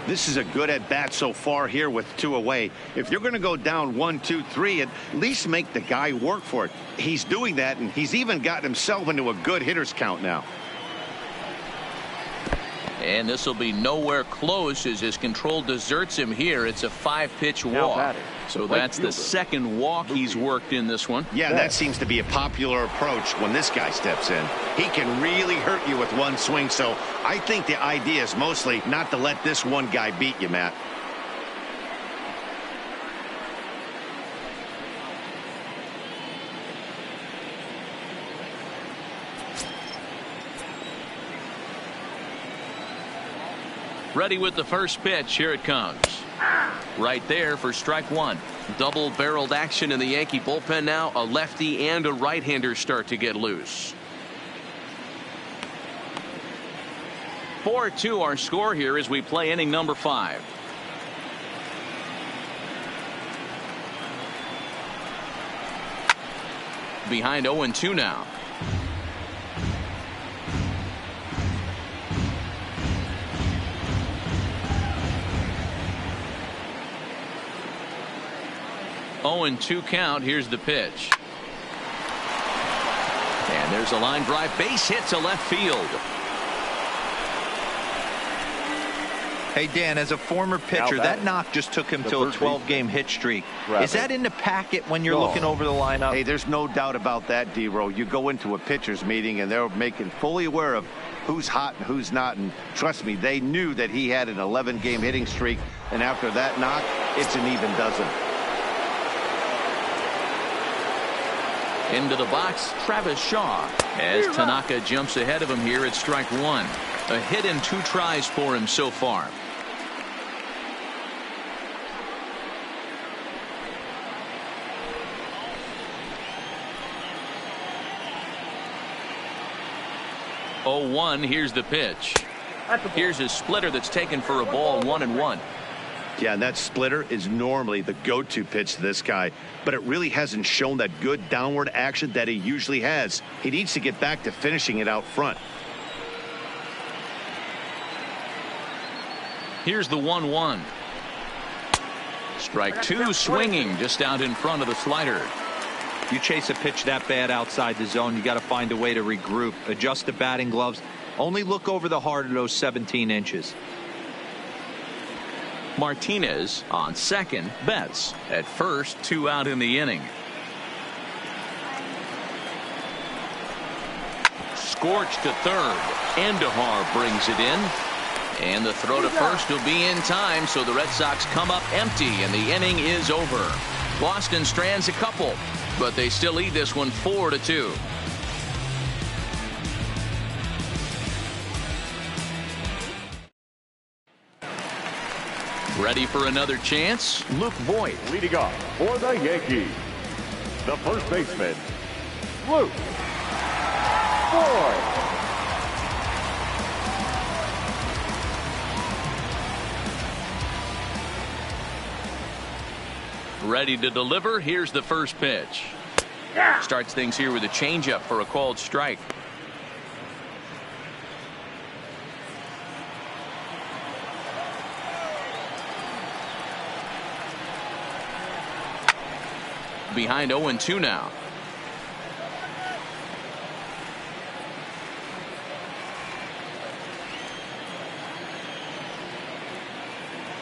This is a good at bat so far here with 2 away. If you're going to go down 1, 2, 3, at least make the guy work for it. He's doing that, and he's even gotten himself into a good hitter's count now. And this will be nowhere close as his control deserts him here. It's a 5-pitch walk. So that's the second walk he's worked in this one. Yeah, that seems to be a popular approach when this guy steps in. He can really hurt you with one swing. So I think the idea is mostly not to let this one guy beat you, Matt. Ready with the first pitch. Here it comes. Right there for strike 1. Double-barreled action in the Yankee bullpen now. A lefty and a right-hander start to get loose. 4-2 our score here as we play inning number 5. Behind 0-2 now. Oh, and 2 count. Here's the pitch. And there's a line drive. Base hit to left field. Hey, Dan, as a former pitcher, that knock just took him to a 12-game hit streak. Is that in the packet when you're looking over the lineup? Hey, there's no doubt about that, D-Row. You go into a pitcher's meeting, and they're making fully aware of who's hot and who's not. And trust me, they knew that he had an 11-game hitting streak. And after that knock, it's an even dozen. Into the box, Travis Shaw. As Tanaka jumps ahead of him here at strike 1. A hit in 2 tries for him so far. Oh, 1. Here's the pitch. Here's a splitter that's taken for a ball. 1-1. Yeah, and that splitter is normally the go-to pitch to this guy, but it really hasn't shown that good downward action that he usually has. He needs to get back to finishing it out front. Here's the 1-1. Strike 2, swinging just out in front of the slider. You chase a pitch that bad outside the zone, you got to find a way to regroup, adjust the batting gloves, only look over the heart of those 17 inches. Martinez on second. Betts at first. 2 out in the inning. Scorch to third. Andujar brings it in. And the throw to first will be in time, so the Red Sox come up empty, and the inning is over. Boston strands a couple, but they still lead this one 4-2. Ready for another chance? Luke Voigt. Leading off for the Yankees, the first baseman, Luke Voigt. Ready to deliver. Here's the first pitch. Starts things here with a changeup for a called strike. behind 0-2 now.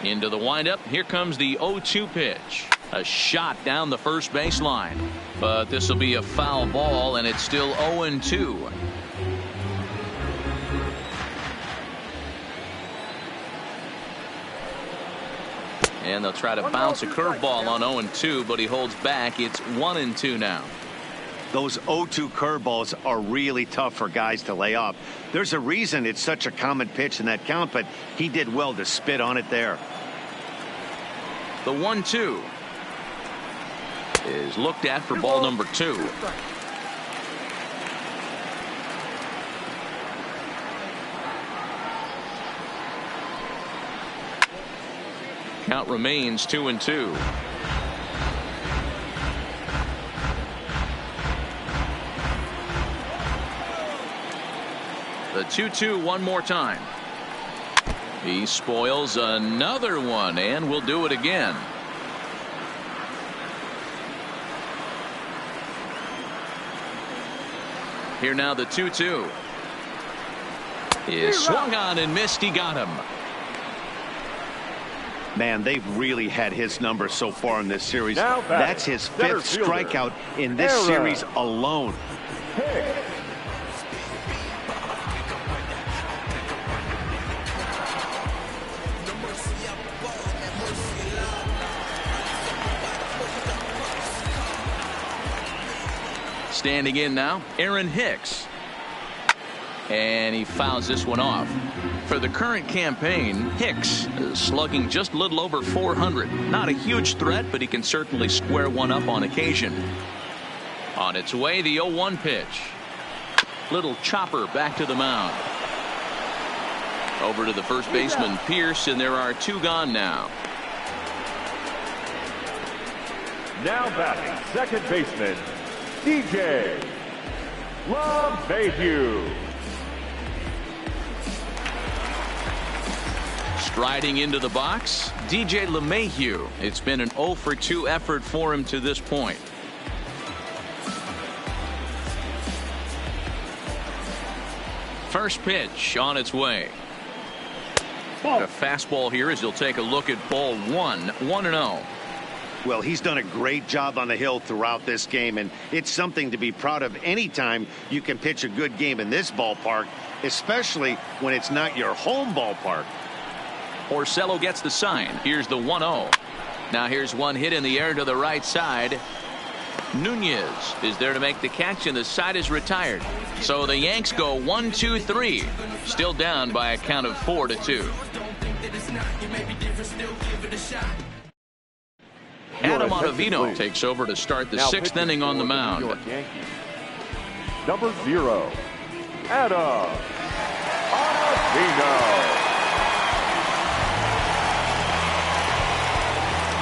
Into the windup. Here comes the 0-2 pitch. A shot down the first baseline. But this will be a foul ball, and it's still 0-2. And they'll try to bounce a curveball on 0-2, but he holds back. It's 1-2 now. Those 0-2 curveballs are really tough for guys to lay off. There's a reason it's such a common pitch in that count, but he did well to spit on it there. The 1-2 is looked at for ball number 2. Count remains 2-2. The 2-2 one more time. He spoils another one, and will do it again. Here now the 2-2 is swung on and missed. He got him. Man, they've really had his number so far in this series. Now that's his 5th strikeout in this series alone. Standing in now, Aaron Hicks. And he fouls this one off. For the current campaign, Hicks is slugging just a little over 400. Not a huge threat, but he can certainly square one up on occasion. On its way, the 0-1 pitch. Little chopper back to the mound. Over to the first baseman, Pierce, and there are 2 gone now. Now batting, second baseman, DJ LeMahieu. Striding into the box, DJ LeMahieu. It's been an 0-for-2 effort for him to this point. First pitch on its way. A fastball here as he'll take a look at ball 1, 1-0. Well, he's done a great job on the hill throughout this game, and it's something to be proud of anytime you can pitch a good game in this ballpark, especially when it's not your home ballpark. Porcello gets the sign. Here's the 1-0. Now here's one hit in the air to the right side. Nunez is there to make the catch, and the side is retired. So the Yanks go 1-2-3. Still down by a count of 4-2. Adam Ottavino takes over to start the 6th inning on the mound. Number 0, Adam Ottavino.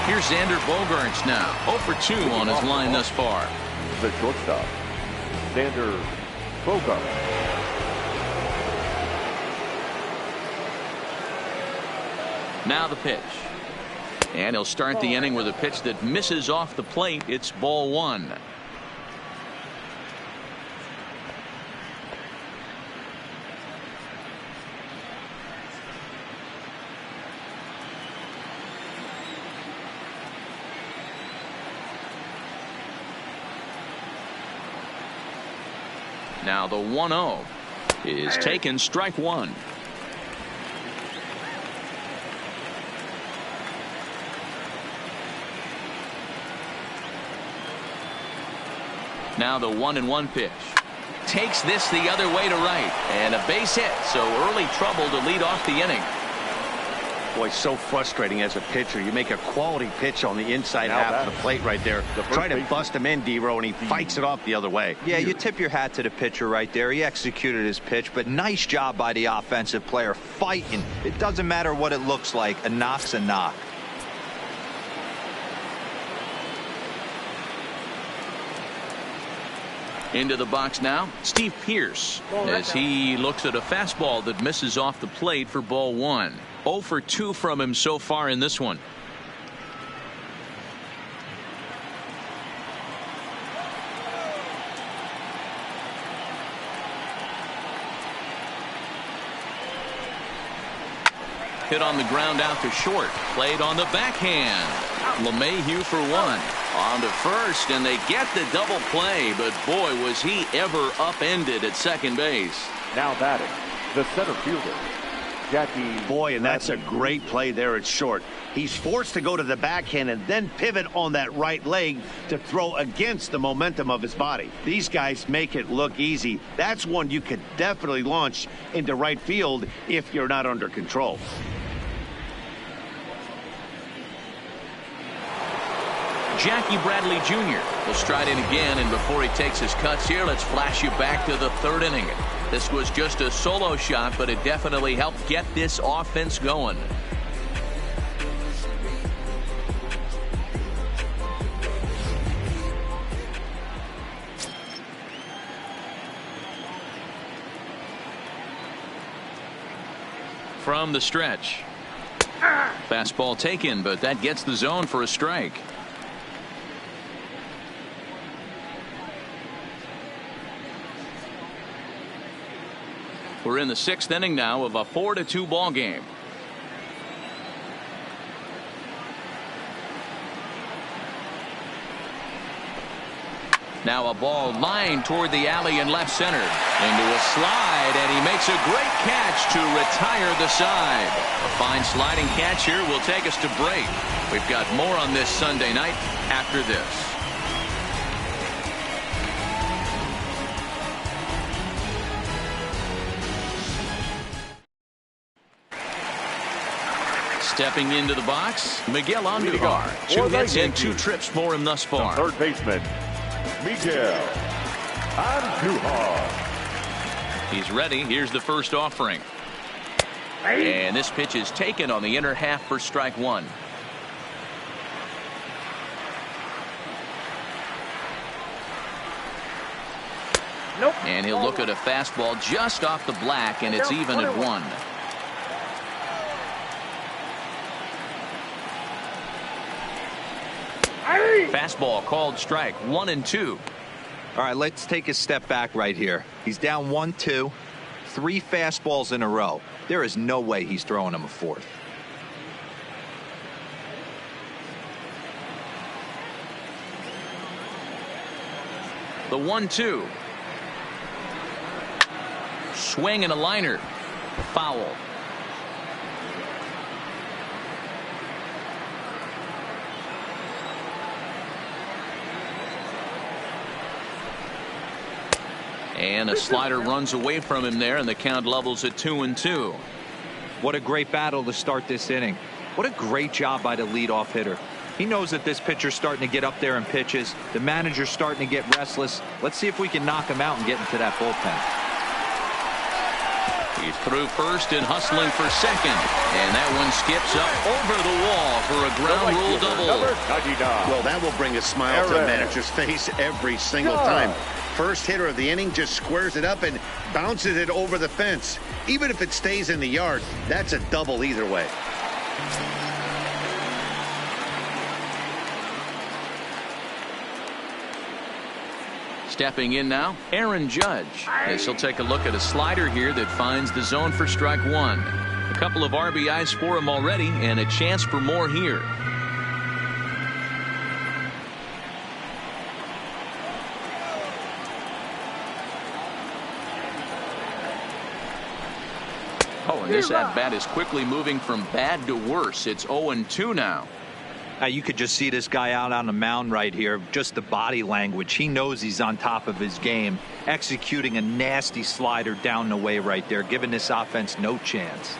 Here's Xander Bogaerts now. 0-for-2 on his line thus far. The shortstop, Xander Bogaerts. Now the pitch. And he'll start the inning with a pitch that misses off the plate. It's ball 1. Now the 1-0 is taken, strike 1. Now the 1-1 pitch. Takes this the other way to right, and a base hit, so early trouble to lead off the inning. Boy, so frustrating as a pitcher. You make a quality pitch on the inside half of the plate right there. Try to bust him in, D-Row, and he fights it off the other way. Yeah, you tip your hat to the pitcher right there. He executed his pitch, but nice job by the offensive player fighting. It doesn't matter what it looks like. A knock's a knock. Into the box now, Steve Pierce, as he looks at a fastball that misses off the plate for ball 1. 0-for-2 from him so far in this one. Hit on the ground out to short. Played on the backhand. LeMahieu for one. On to first, and they get the double play, but boy, was he ever upended at second base. Now batting, the center fielder, Jackie. Boy, and that's a Bradley. great play there at short. He's forced to go to the backhand and then pivot on that right leg to throw against the momentum of his body. These guys make it look easy. That's one you could definitely launch into right field if you're not under control. Jackie Bradley Jr. will stride in again, and before he takes his cuts here, let's flash you back to the third inning. This was just a solo shot, but it definitely helped get this offense going. From the stretch. Fastball taken, but that gets the zone for a strike. We're in the sixth inning now of a 4-2 ball game. Now a ball lined toward the alley in left center. Into a slide, and he makes a great catch to retire the side. A fine sliding catch here will take us to break. We've got more on this Sunday night after this. Stepping into the box, Miguel Andujar. 2 hits and 2 trips for him thus far. The third baseman, Miguel Andujar. He's ready. Here's the first offering. And this pitch is taken on the inner half for strike one. Nope. And he'll look at a fastball just off the black, and it's even at 1. Fastball called strike 1-2. All right, let's take a step back right here. He's down 1-2, 3 fastballs in a row. There is no way he's throwing him a fourth. The 1-2. Swing and a liner. Foul. And a slider runs away from him there, and the count levels at 2-2. What a great battle to start this inning. What a great job by the leadoff hitter. He knows that this pitcher's starting to get up there in pitches. The manager's starting to get restless. Let's see if we can knock him out and get into that bullpen. He's through first and hustling for second. And that one skips up over the wall for a ground rule double. Well, that will bring a smile to the manager's face every single time. First hitter of the inning just squares it up and bounces it over the fence. Even if it stays in the yard, that's a double either way. Stepping in now, Aaron Judge. This will take a look at a slider here that finds the zone for strike one. A couple of RBIs for him already, and a chance for more here. Oh, and this at-bat is quickly moving from bad to worse. It's 0-2 now. You could just see this guy out on the mound right here. Just the body language. He knows he's on top of his game. Executing a nasty slider down the way right there, giving this offense no chance.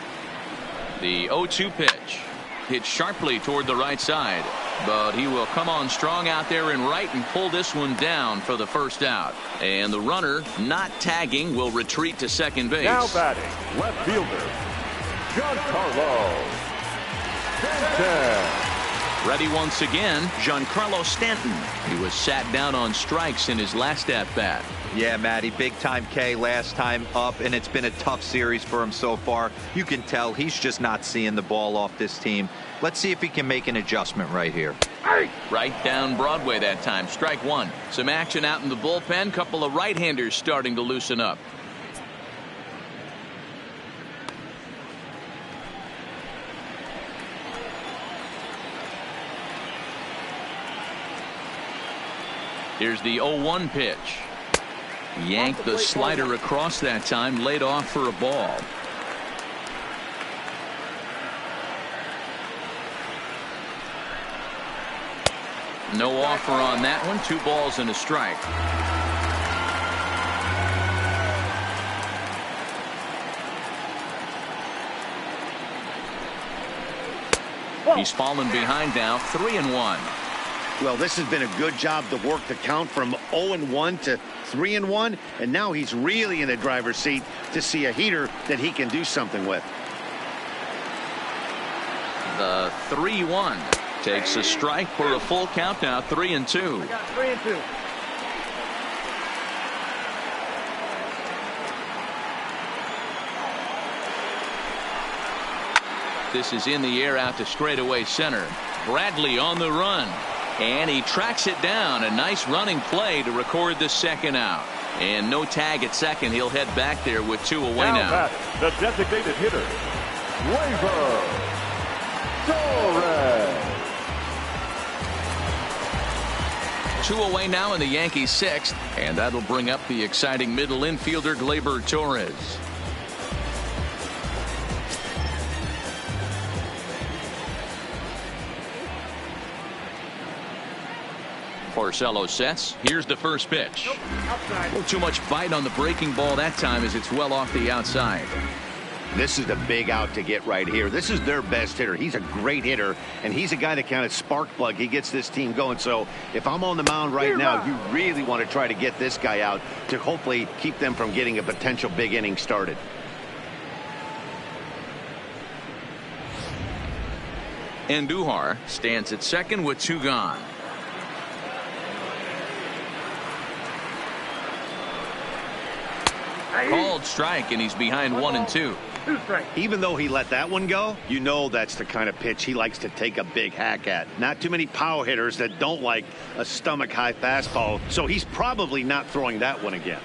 The 0-2 pitch. Hit sharply toward the right side. But he will come on strong out there in right and pull this one down for the first out. And the runner, not tagging, will retreat to second base. Now batting, left fielder, Giancarlo Stanton. Ready once again, Giancarlo Stanton. He was sat down on strikes in his last at-bat. Yeah, Matty, big-time K last time up, and it's been a tough series for him so far. You can tell he's just not seeing the ball off this team. Let's see if he can make an adjustment right here. Right down Broadway that time. Strike one. Some action out in the bullpen. Couple of right-handers starting to loosen up. Here's the 0-1 pitch. Yanked the slider across that time, laid off for a ball. No offer on that one. 2 balls and a strike. He's fallen behind now, 3-1. Well, this has been a good job to work the count from 0-1 to 3-1, and now he's really in the driver's seat to see a heater that he can do something with. The 3-1 takes a strike for a full count now, 3-2. I got 3-2. This is in the air out to straightaway center. Bradley on the run. And he tracks it down. A nice running play to record the second out. And no tag at second. He'll head back there with 2 away now. Back, the designated hitter, Gleyber Torres. 2 away now in the Yankees' 6th. And that'll bring up the exciting middle infielder Gleyber Torres. Porcello sets. Here's the first pitch. Nope, too much bite on the breaking ball that time as it's well off the outside. This is the big out to get right here. This is their best hitter. He's a great hitter, and he's a guy that kind of spark plug. He gets this team going. So if I'm on the mound right now, you really want to try to get this guy out to hopefully keep them from getting a potential big inning started. Andujar stands at second with 2 gone. Called strike, and he's behind 1-2. Even though he let that one go, you know that's the kind of pitch he likes to take a big hack at. Not too many power hitters that don't like a stomach high fastball, so he's probably not throwing that one again.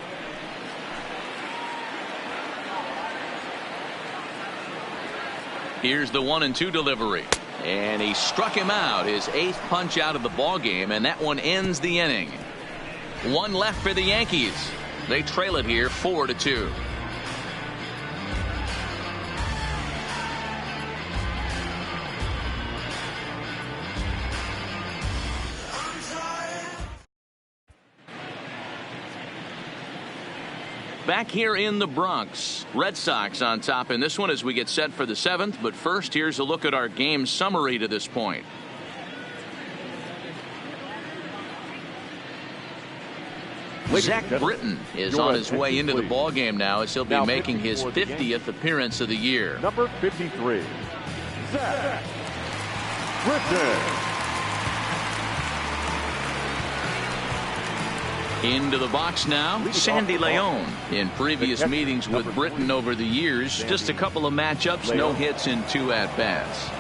Here's the 1-2 delivery, and he struck him out, his 8th punch out of the ball game, and that one ends the inning. 1 left for the Yankees. They trail it here 4-2. Back here in the Bronx, Red Sox on top in this one as we get set for the 7th. But first, here's a look at our game summary to this point. Zach Britton is on his way into the ball game now as he'll be making his 50th appearance of the year. Number 53, Zach Britton. Into the box now, Sandy Leon. In previous meetings with Britton over the years, just a couple of matchups, no hits in 2 at-bats.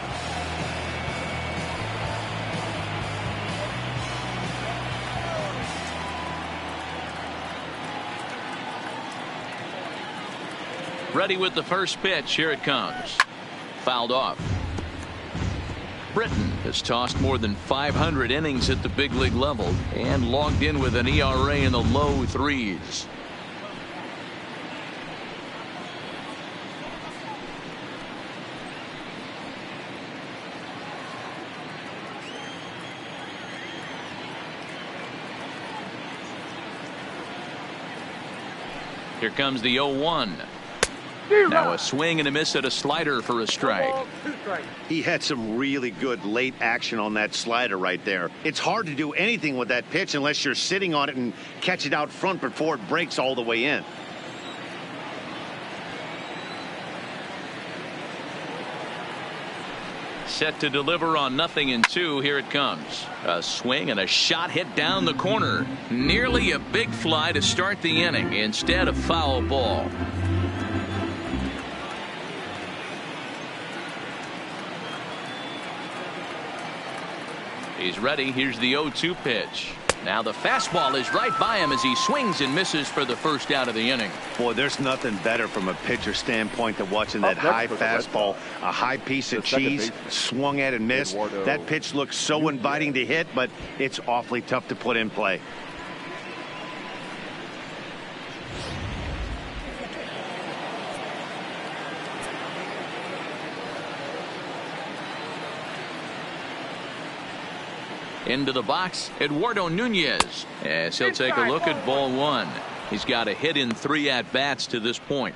Ready with the first pitch. Here it comes. Fouled off. Britton has tossed more than 500 innings at the big league level and logged in with an ERA in the low 3s. Here comes the 0-1. Now a swing and a miss at a slider for a strike. He had some really good late action on that slider right there. It's hard to do anything with that pitch unless you're sitting on it and catch it out front before it breaks all the way in. Set to deliver on 0-2. Here it comes. A swing and a shot hit down the corner. Nearly a big fly to start the inning. Instead, a foul ball. He's ready. Here's the 0-2 pitch. Now the fastball is right by him as he swings and misses for the first out of the inning. Boy, there's nothing better from a pitcher standpoint than watching that high fastball, a high piece of cheese, swung at and missed. That pitch looks so inviting to hit, but it's awfully tough to put in play. Into the box, Eduardo Nunez, as he'll take a look at ball one. He's got a hit in 3 at-bats to this point.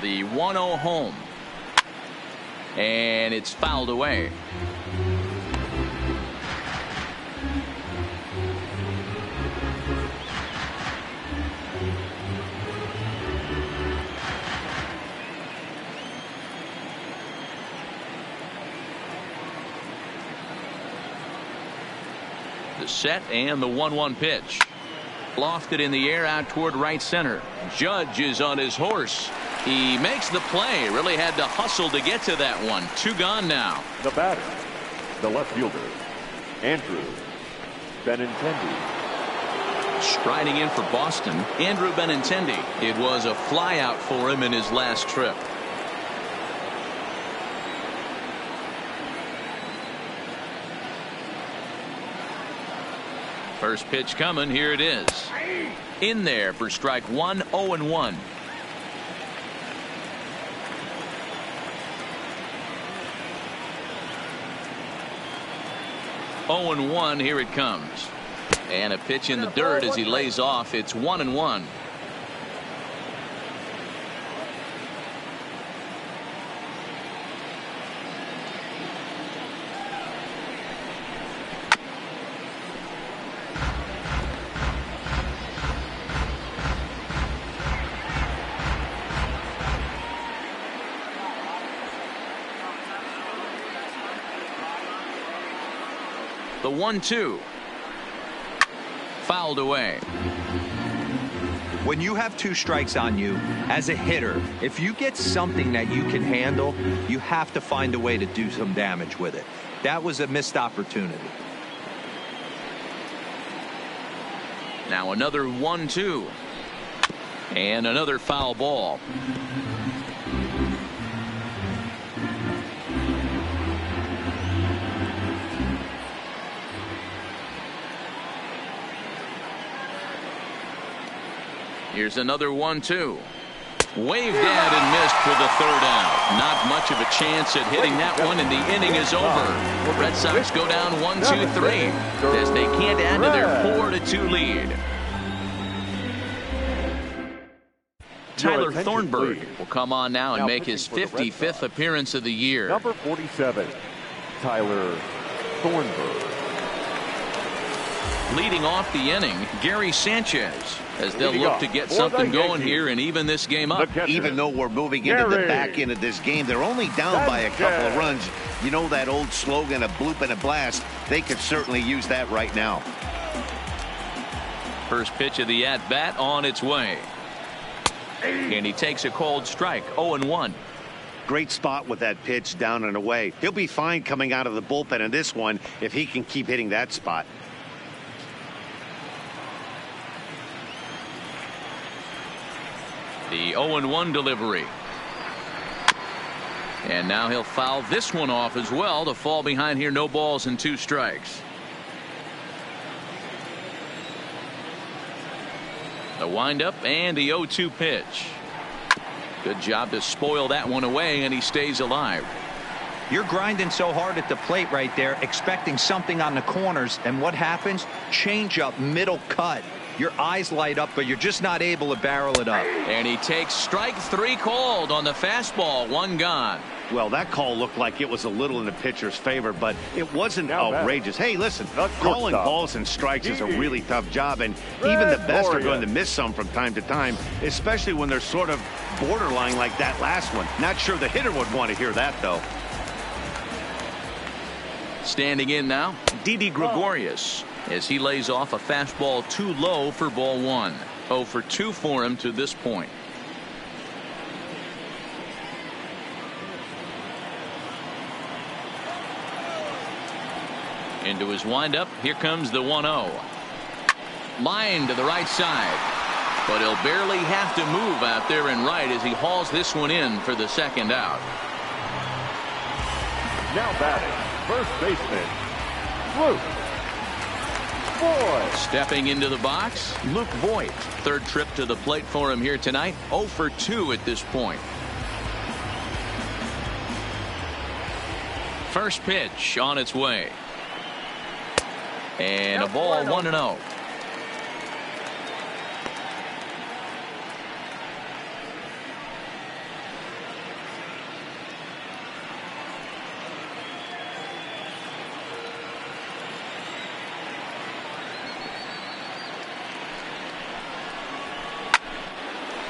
The 1-0 home. And it's fouled away. The set and the 1-1 pitch. Lofted in the air out toward right center. Judge is on his horse. He makes the play. Really had to hustle to get to that one. 2 gone now. The batter, the left fielder, Andrew Benintendi. Striding in for Boston, Andrew Benintendi. It was a flyout for him in his last trip. First pitch coming. Here it is. In there for strike 1, 0-1. Oh and 1. Here it comes. And a pitch in the dirt as he lays off. It's 1-1. The 1-2. Fouled away. When you have 2 strikes on you as a hitter, if you get something that you can handle, you have to find a way to do some damage with it. That was a missed opportunity. Now another 1-2. And another foul ball. Here's another 1-2. Waved at and missed for the 3rd out. Not much of a chance at hitting that one, and the inning is over. Red Sox go down 1-2-3 as they can't add to their 4-2 lead. Tyler Thornburg will come on now and make his 55th appearance of the year. Number 47, Tyler Thornburg. Leading off the inning, Gary Sanchez, as they'll look to get something going here and even this game up. Even though we're moving into the back end of this game, they're only down by a couple of runs. You know that old slogan, a bloop and a blast. They could certainly use that right now. First pitch of the at-bat on its way. And he takes a cold strike. 0-1. Great spot with that pitch down and away. He'll be fine coming out of the bullpen in this one if he can keep hitting that spot. The 0-1 delivery. And now he'll foul this one off as well to fall behind here. No balls and 2 strikes. The windup and the 0-2 pitch. Good job to spoil that one away, and he stays alive. You're grinding so hard at the plate right there, expecting something on the corners, and what happens? Change up, middle cut. Your eyes light up, but you're just not able to barrel it up. And he takes strike 3 called on the fastball. 1 gone. Well, that call looked like it was a little in the pitcher's favor, but it wasn't outrageous. Hey, listen, calling balls and strikes is a really tough job, and even the best are going to miss some from time to time, especially when they're sort of borderline like that last one. Not sure the hitter would want to hear that, though. Standing in now, Didi Gregorius, as he lays off a fastball too low for ball 1. 0 for 2 for him to this point. Into his windup. Here comes the 1-0. Line to the right side. But he'll barely have to move out there and right as he hauls this one in for the 2nd out. Now batting, first baseman, Luke. Voit. Stepping into the box, Luke Voit. Third trip to the plate for him here tonight. 0 for 2 at this point. First pitch on its way. And a ball, 1-0.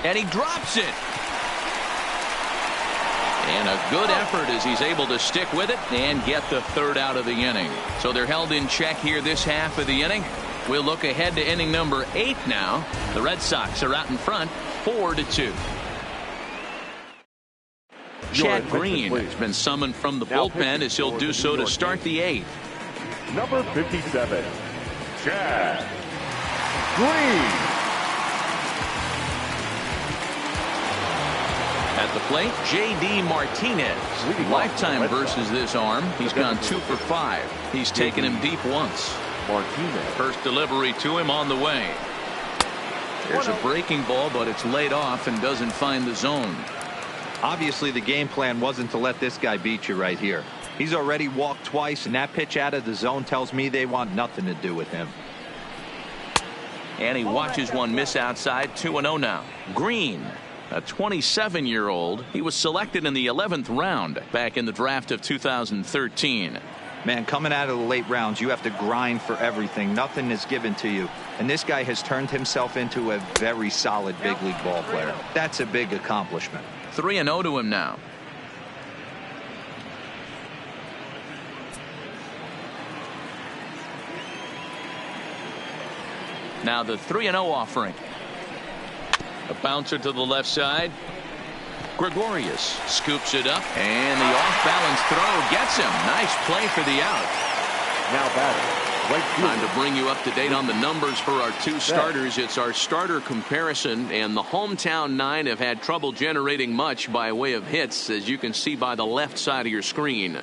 And he drops it. And a good effort as he's able to stick with it and get the third out of the inning. So they're held in check here this half of the inning. We'll look ahead to inning number 8 now. The Red Sox are out in front 4-2. Chad Green has been summoned from the bullpen as he'll do so to start the 8th. Number 57, Chad Green. At the plate, J.D. Martinez. Lifetime versus this arm. He's gone 2 for 5. He's taken him deep once. Martinez. First delivery to him on the way. There's a breaking ball, but it's laid off and doesn't find the zone. Obviously, the game plan wasn't to let this guy beat you right here. He's already walked twice, and that pitch out of the zone tells me they want nothing to do with him. And he watches one miss outside. 2-0 now. Green, a 27-year-old. He was selected in the 11th round back in the draft of 2013. Man, coming out of the late rounds, you have to grind for everything. Nothing is given to you. And this guy has turned himself into a very solid big league ball player. That's a big accomplishment. 3-0 to him now. Now the 3-0 offering. A bouncer to the left side. Gregorius scoops it up, and the off-balance throw gets him. Nice play for the out. Now batting. Time to bring you up to date on the numbers for our 2 starters. It's our starter comparison, and the hometown 9 have had trouble generating much by way of hits, as you can see by the left side of your screen.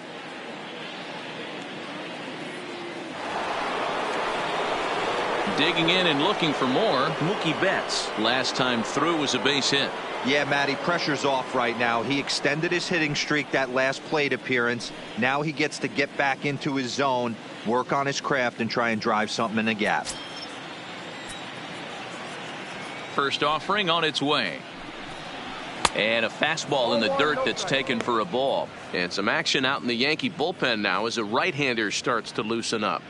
Digging in and looking for more, Mookie Betts. Last time through was a base hit. Yeah, Matty, pressure's off right now. He extended his hitting streak that last plate appearance. Now he gets to get back into his zone, work on his craft, and try and drive something in the gap. First offering on its way. And a fastball in the dirt that's taken for a ball. And some action out in the Yankee bullpen now as a right-hander starts to loosen up.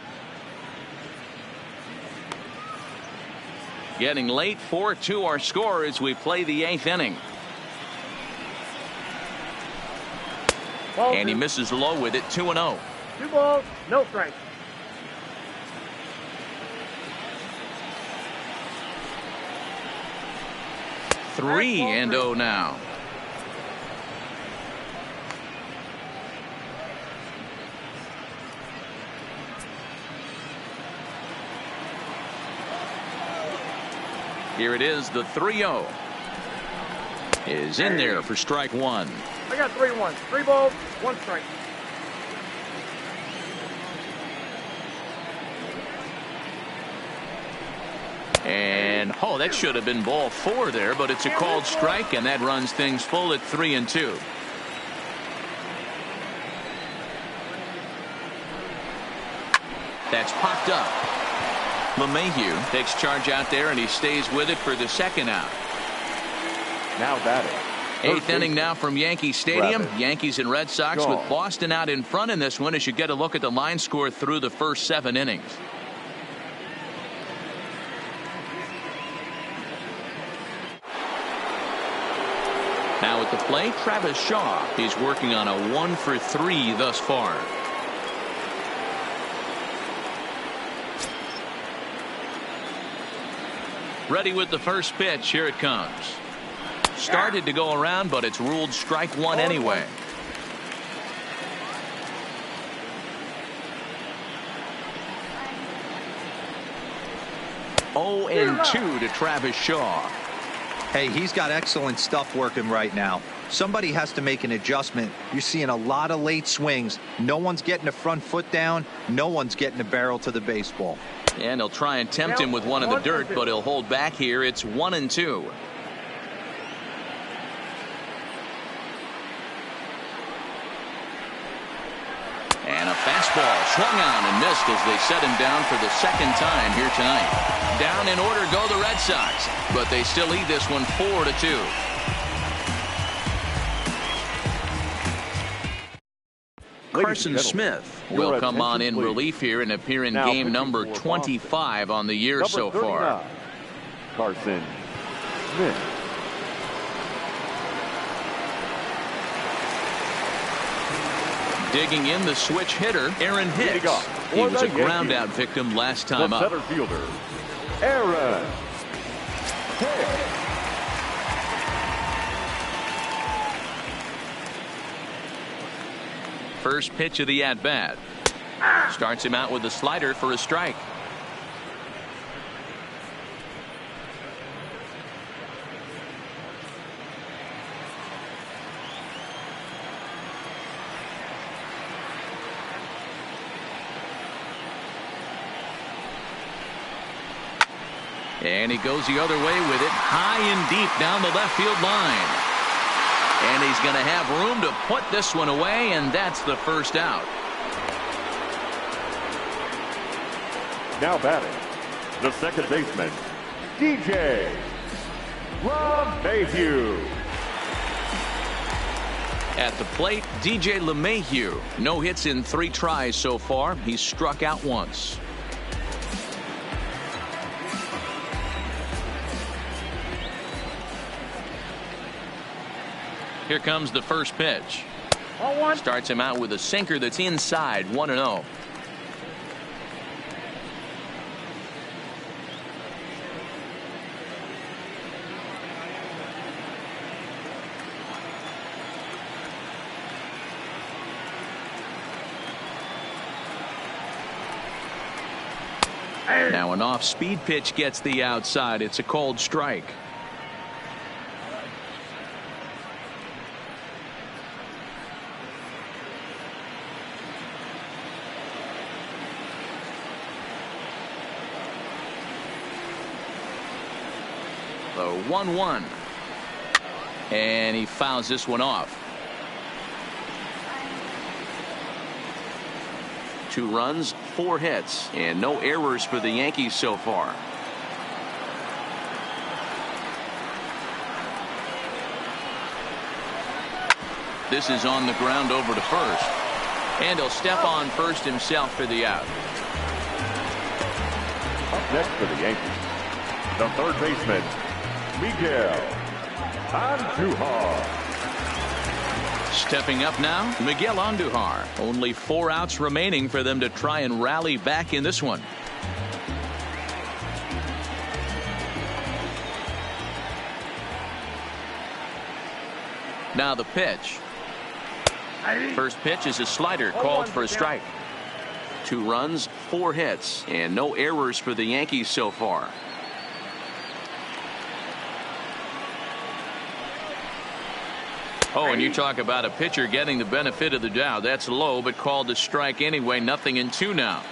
Getting late, 4-2 our score as we play the 8th inning. And he misses low with it. 2-0. 2 balls, no strikes. Three and 0 now. Here it is, the 3-0 is in there for strike 1. I got 3-1. 3 balls, 1 strike. And that should have been ball 4 there, but it's a called strike, and that runs things full at 3-2. That's popped up. LeMahieu takes charge out there, and he stays with it for the second out. Now batting. 8th inning now from Yankee Stadium. Yankees and Red Sox with Boston out in front in this one as you get a look at the line score through the first 7 innings. Now at the plate, Travis Shaw. He's working on a 1 for 3 thus far. Ready with the first pitch. Here it comes. Started to go around, but it's ruled strike 1 anyway. Oh, and 2 to Travis Shaw. Hey, he's got excellent stuff working right now. Somebody has to make an adjustment. You're seeing a lot of late swings. No one's getting the front foot down. No one's getting the barrel to the baseball. And he'll try and tempt him with one in the dirt, but he'll hold back here. It's 1-2. And a fastball swung on and missed as they set him down for the second time here tonight. Down in order go the Red Sox, but they still lead this one 4-2. Carson Smith will come on in relief here and appear in game number 25 on the year so far. Carson Smith. Digging in the switch hitter, Aaron Hicks. He was a ground out victim last time up. Center fielder, Aaron Hicks. First pitch of the at-bat. Starts him out with a slider for a strike. And he goes the other way with it, high and deep down the left field line. And he's going to have room to put this one away, and that's the first out. Now batting, the second baseman, DJ LeMahieu. At the plate, DJ LeMahieu. No hits in 3 tries so far. He's struck out once. Here comes the first pitch. Starts him out with a sinker that's inside, 1-0. Now an off-speed pitch gets the outside. It's a called strike. The 1-1. And he fouls this one off. 2 runs, 4 hits, and no errors for the Yankees so far. This is on the ground over to first. And he'll step on first himself for the out. Up next for the Yankees, the third baseman, Miguel Andujar. Stepping up now, Miguel Andujar. Only 4 outs remaining for them to try and rally back in this one. Now the pitch. First pitch is a slider called for a strike. 2 runs, 4 hits, and no errors for the Yankees so far. Oh, and you talk about a pitcher getting the benefit of the doubt. That's low, but called a strike anyway. 0-2 now.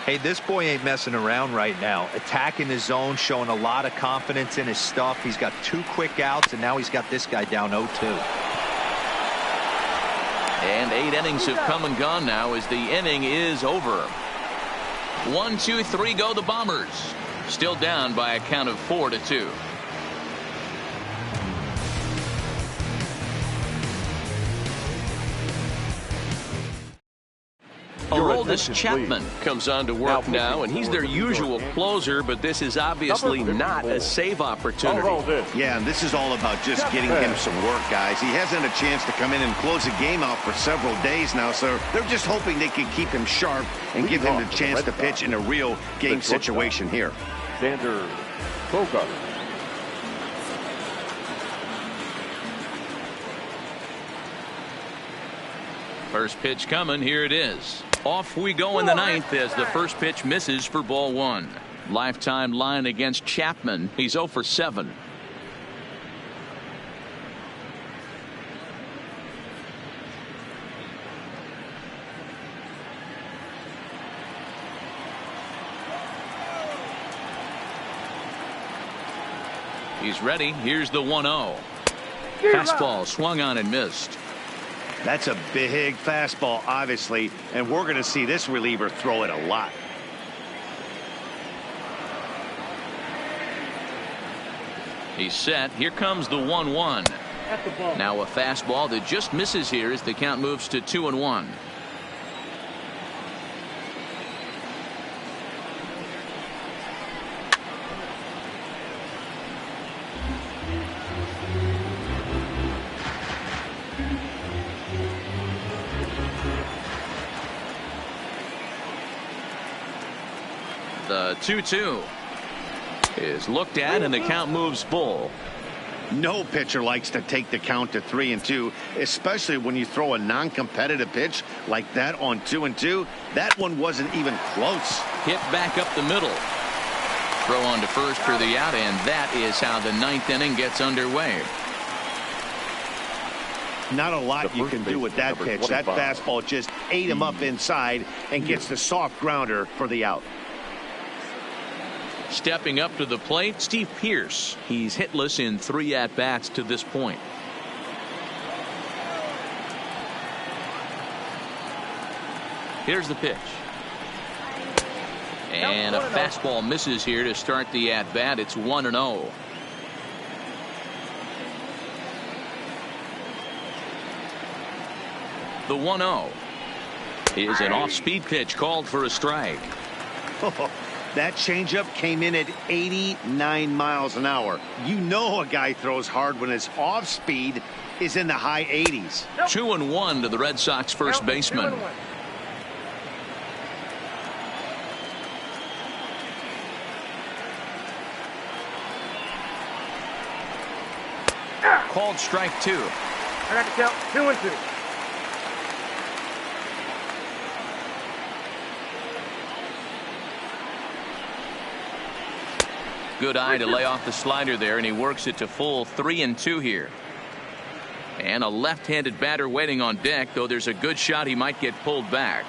Hey, this boy ain't messing around right now. Attacking his zone, showing a lot of confidence in his stuff. He's got 2 quick outs, and now he's got this guy down 0-2. And 8 innings have come and gone now as the inning is over. 1, 2, 3 go the Bombers. Still down by a count of 4-2. Aroldis Chapman comes on to work now, and he's their usual closer, but this is obviously not a save opportunity. Yeah, and this is all about just getting him some work, guys. He hasn't had a chance to come in and close the game out for several days now, so they're just hoping they can keep him sharp and give him the chance to pitch in a real game situation here. Xander Bogaerts. First pitch coming. Here it is. Off we go in the 9th as the first pitch misses for ball 1. Lifetime line against Chapman. He's 0 for 7. He's ready. Here's the 1-0. Fastball swung on and missed. That's a big fastball, obviously, and we're going to see this reliever throw it a lot. He's set. Here comes the 1-1. Now a fastball that just misses here as the count moves to 2-1. The 2-2 is looked at and the count moves full. No pitcher likes to take the count to 3-2, especially when you throw a non-competitive pitch like that on 2-2. That one wasn't even close. Hit back up the middle. Throw on to first for the out, and that is how the 9th inning gets underway. Not a lot you can do with that pitch. 25. That fastball just ate him up inside and gets the soft grounder for the out. Stepping up to the plate, Steve Pearce. He's hitless in 3 at-bats to this point. Here's the pitch. And a fastball misses here to start the at-bat. It's 1-0. The 1-0 is an off-speed pitch called for a strike. That changeup came in at 89 miles an hour. You know a guy throws hard when his off speed is in the high 80s. 2-1 to the Red Sox first baseman. Called strike 2. I got to count 2-2. Good eye to lay off the slider there, and he works it to full 3-2 here. And a left-handed batter waiting on deck, though there's a good shot he might get pulled back.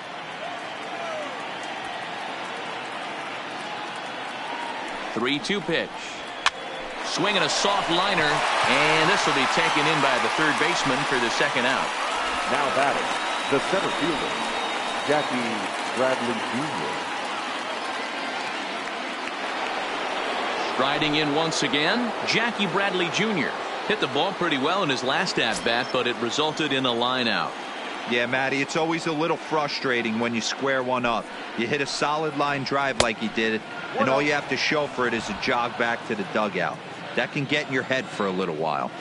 The 3-2 pitch. Swinging a soft liner, and this will be taken in by the third baseman for the second out. Now batting, the center fielder, Jackie Bradley Jr. Riding in once again, Jackie Bradley Jr. hit the ball pretty well in his last at-bat, but it resulted in a line out. Yeah, Matty, it's always a little frustrating when you square one up. You hit a solid line drive like he did, and all you have to show for it is a jog back to the dugout. That can get in your head for a little while.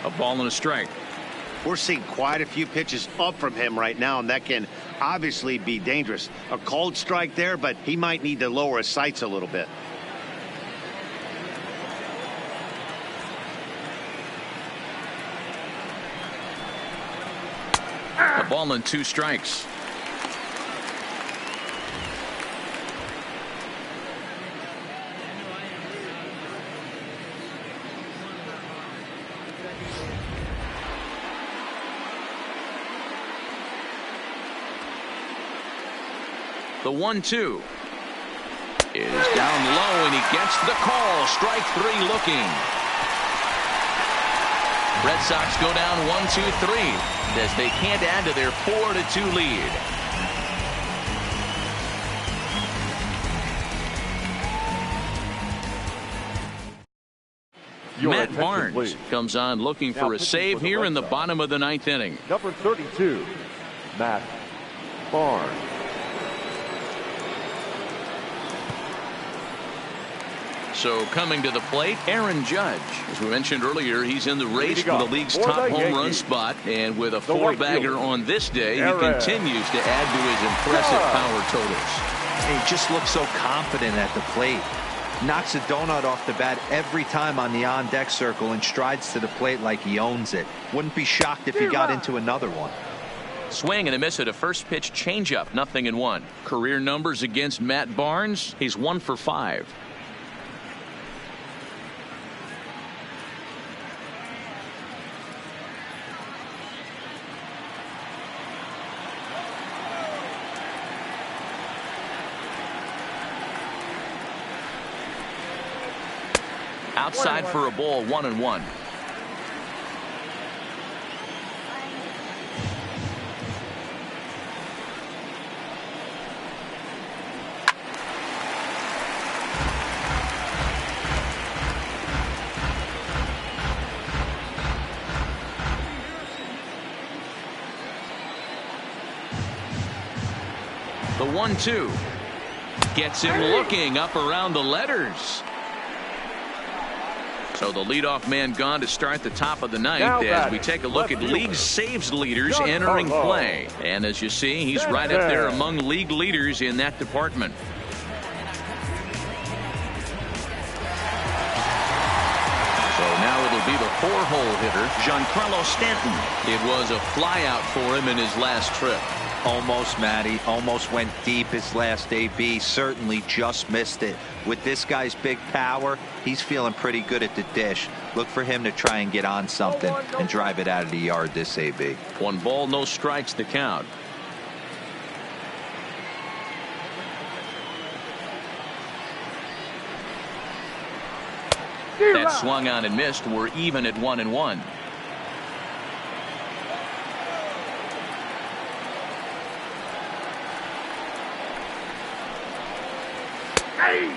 A ball and a strike. We're seeing quite a few pitches up from him right now, and that can obviously be dangerous. A cold strike there, but he might need to lower his sights a little bit. A ball and 2 strikes. The 1-2 is down low, and he gets the call. Strike 3 looking. Red Sox go down 1-2-3 as they can't add to their 4-2 lead. Matt Barnes comes on looking for a save here in the bottom of the 9th inning. Number 32, Matt Barnes. So coming to the plate, Aaron Judge. As we mentioned earlier, he's in the race for the league's top home run spot, and with a 4-bagger on this day, he continues to add to his impressive power totals. He just looks so confident at the plate. Knocks a donut off the bat every time on the on-deck circle and strides to the plate like he owns it. Wouldn't be shocked if he got into another one. Swing and a miss at a first pitch changeup, 0-1. Career numbers against Matt Barnes, he's 1 for 5. Outside for a ball, 1-1. The 1-2 gets him looking up around the letters. So the leadoff man gone to start the top of the ninth as we take a look at league saves leaders entering play. And as you see, he's right up there among league leaders in that department. So now it'll be the 4-hole hitter, Giancarlo Stanton. It was a flyout for him in his last trip. Almost, Matty. Almost went deep his last AB. Certainly just missed it. With this guy's big power, he's feeling pretty good at the dish. Look for him to try and get on something and drive it out of the yard this AB. 1 ball, no strikes to count. That swung on and missed. We're even at 1-1.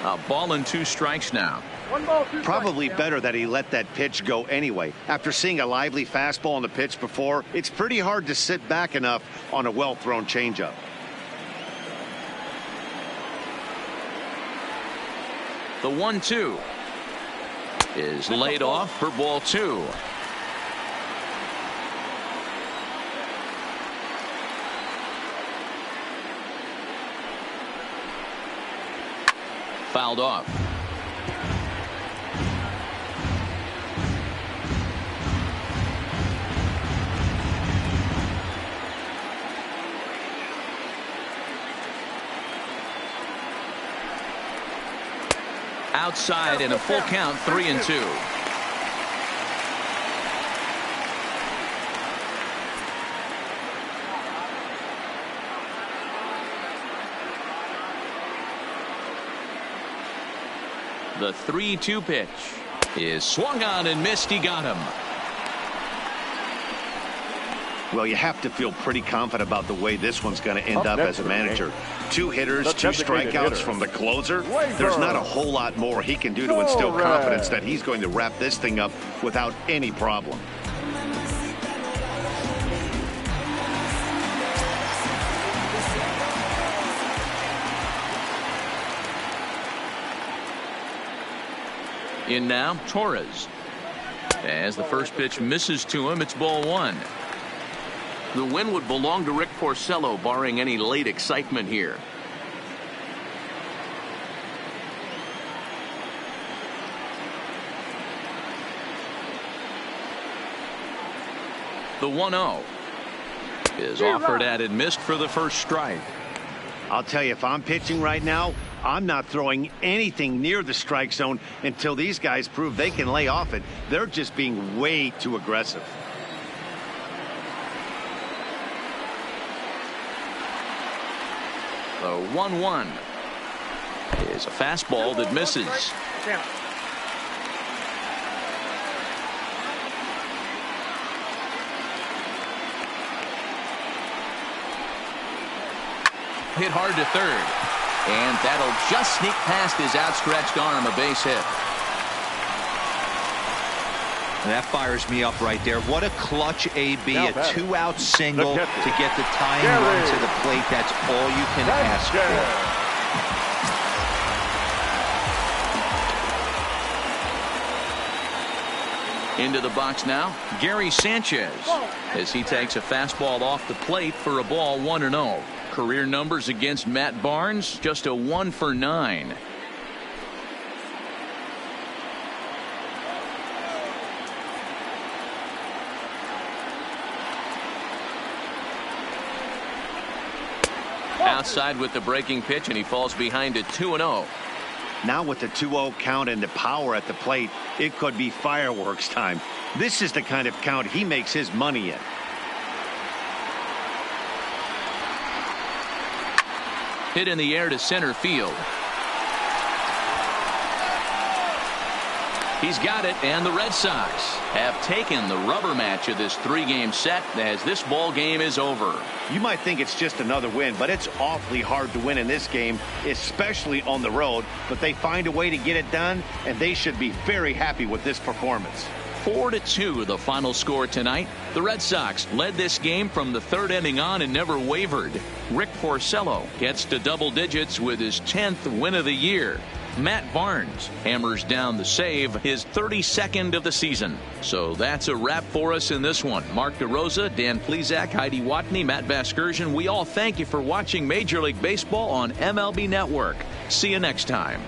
A ball and 2 strikes now. 1 ball, 2 Probably strikes. better that he let that pitch go anyway. After seeing a lively fastball on the pitch before, it's pretty hard to sit back enough on a well-thrown changeup. The 1-2 is laid off for ball 2. Fouled off. Outside in a full count, 3-2. The 3-2 pitch is swung on and missed. He got him. Well, you have to feel pretty confident about the way this one's going to end up as a manager. 2 hitters, 2 strikeouts from the closer. There's not a whole lot more he can do to instill confidence that he's going to wrap this thing up without any problem. In now, Torres. As the first pitch misses to him, it's ball 1. The win would belong to Rick Porcello, barring any late excitement here. The 1-0 is offered at and missed for the first strike. I'll tell you, if I'm pitching right now, I'm not throwing anything near the strike zone until these guys prove they can lay off it. They're just being way too aggressive. The 1-1 is a fastball that misses. Hit hard to third, and that'll just sneak past his outstretched arm, a base hit. That fires me up right there. What a clutch AB, a 2-out single to get the tying run to the plate. That's all you can ask for. Into the box now, Gary Sanchez, as he takes a fastball off the plate for a ball, 1-0. Career numbers against Matt Barnes, just a 1 for 9. Outside with the breaking pitch, and he falls behind at 2-0. Now with the 2-0 count and the power at the plate, it could be fireworks time. This is the kind of count he makes his money in. Hit in the air to center field. He's got it, and the Red Sox have taken the rubber match of this 3-game set as this ball game is over. You might think it's just another win, but it's awfully hard to win in this game, especially on the road. But they find a way to get it done, and they should be very happy with this performance. 4-2 the final score tonight. The Red Sox led this game from the 3rd inning on and never wavered. Rick Porcello gets to double digits with his 10th win of the year. Matt Barnes hammers down the save, his 32nd of the season. So that's a wrap for us in this one. Mark DeRosa, Dan Plesac, Heidi Watney, Matt Vasgersian, we all thank you for watching Major League Baseball on MLB Network. See you next time.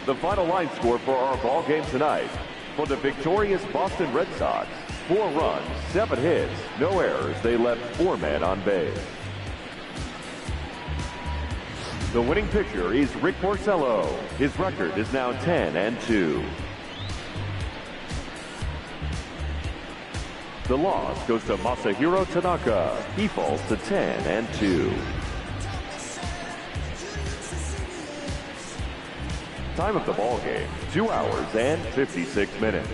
The final line score for our ball game tonight. For the victorious Boston Red Sox, 4 runs, 7 hits, no errors. They left 4 men on base. The winning pitcher is Rick Porcello. His record is now 10-2. The loss goes to Masahiro Tanaka. He falls to 10-2. Time of the ball game, 2 hours and 56 minutes.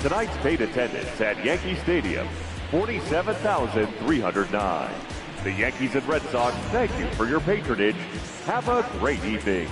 Tonight's paid attendance at Yankee Stadium, 47,309. The Yankees and Red Sox thank you for your patronage. Have a great evening.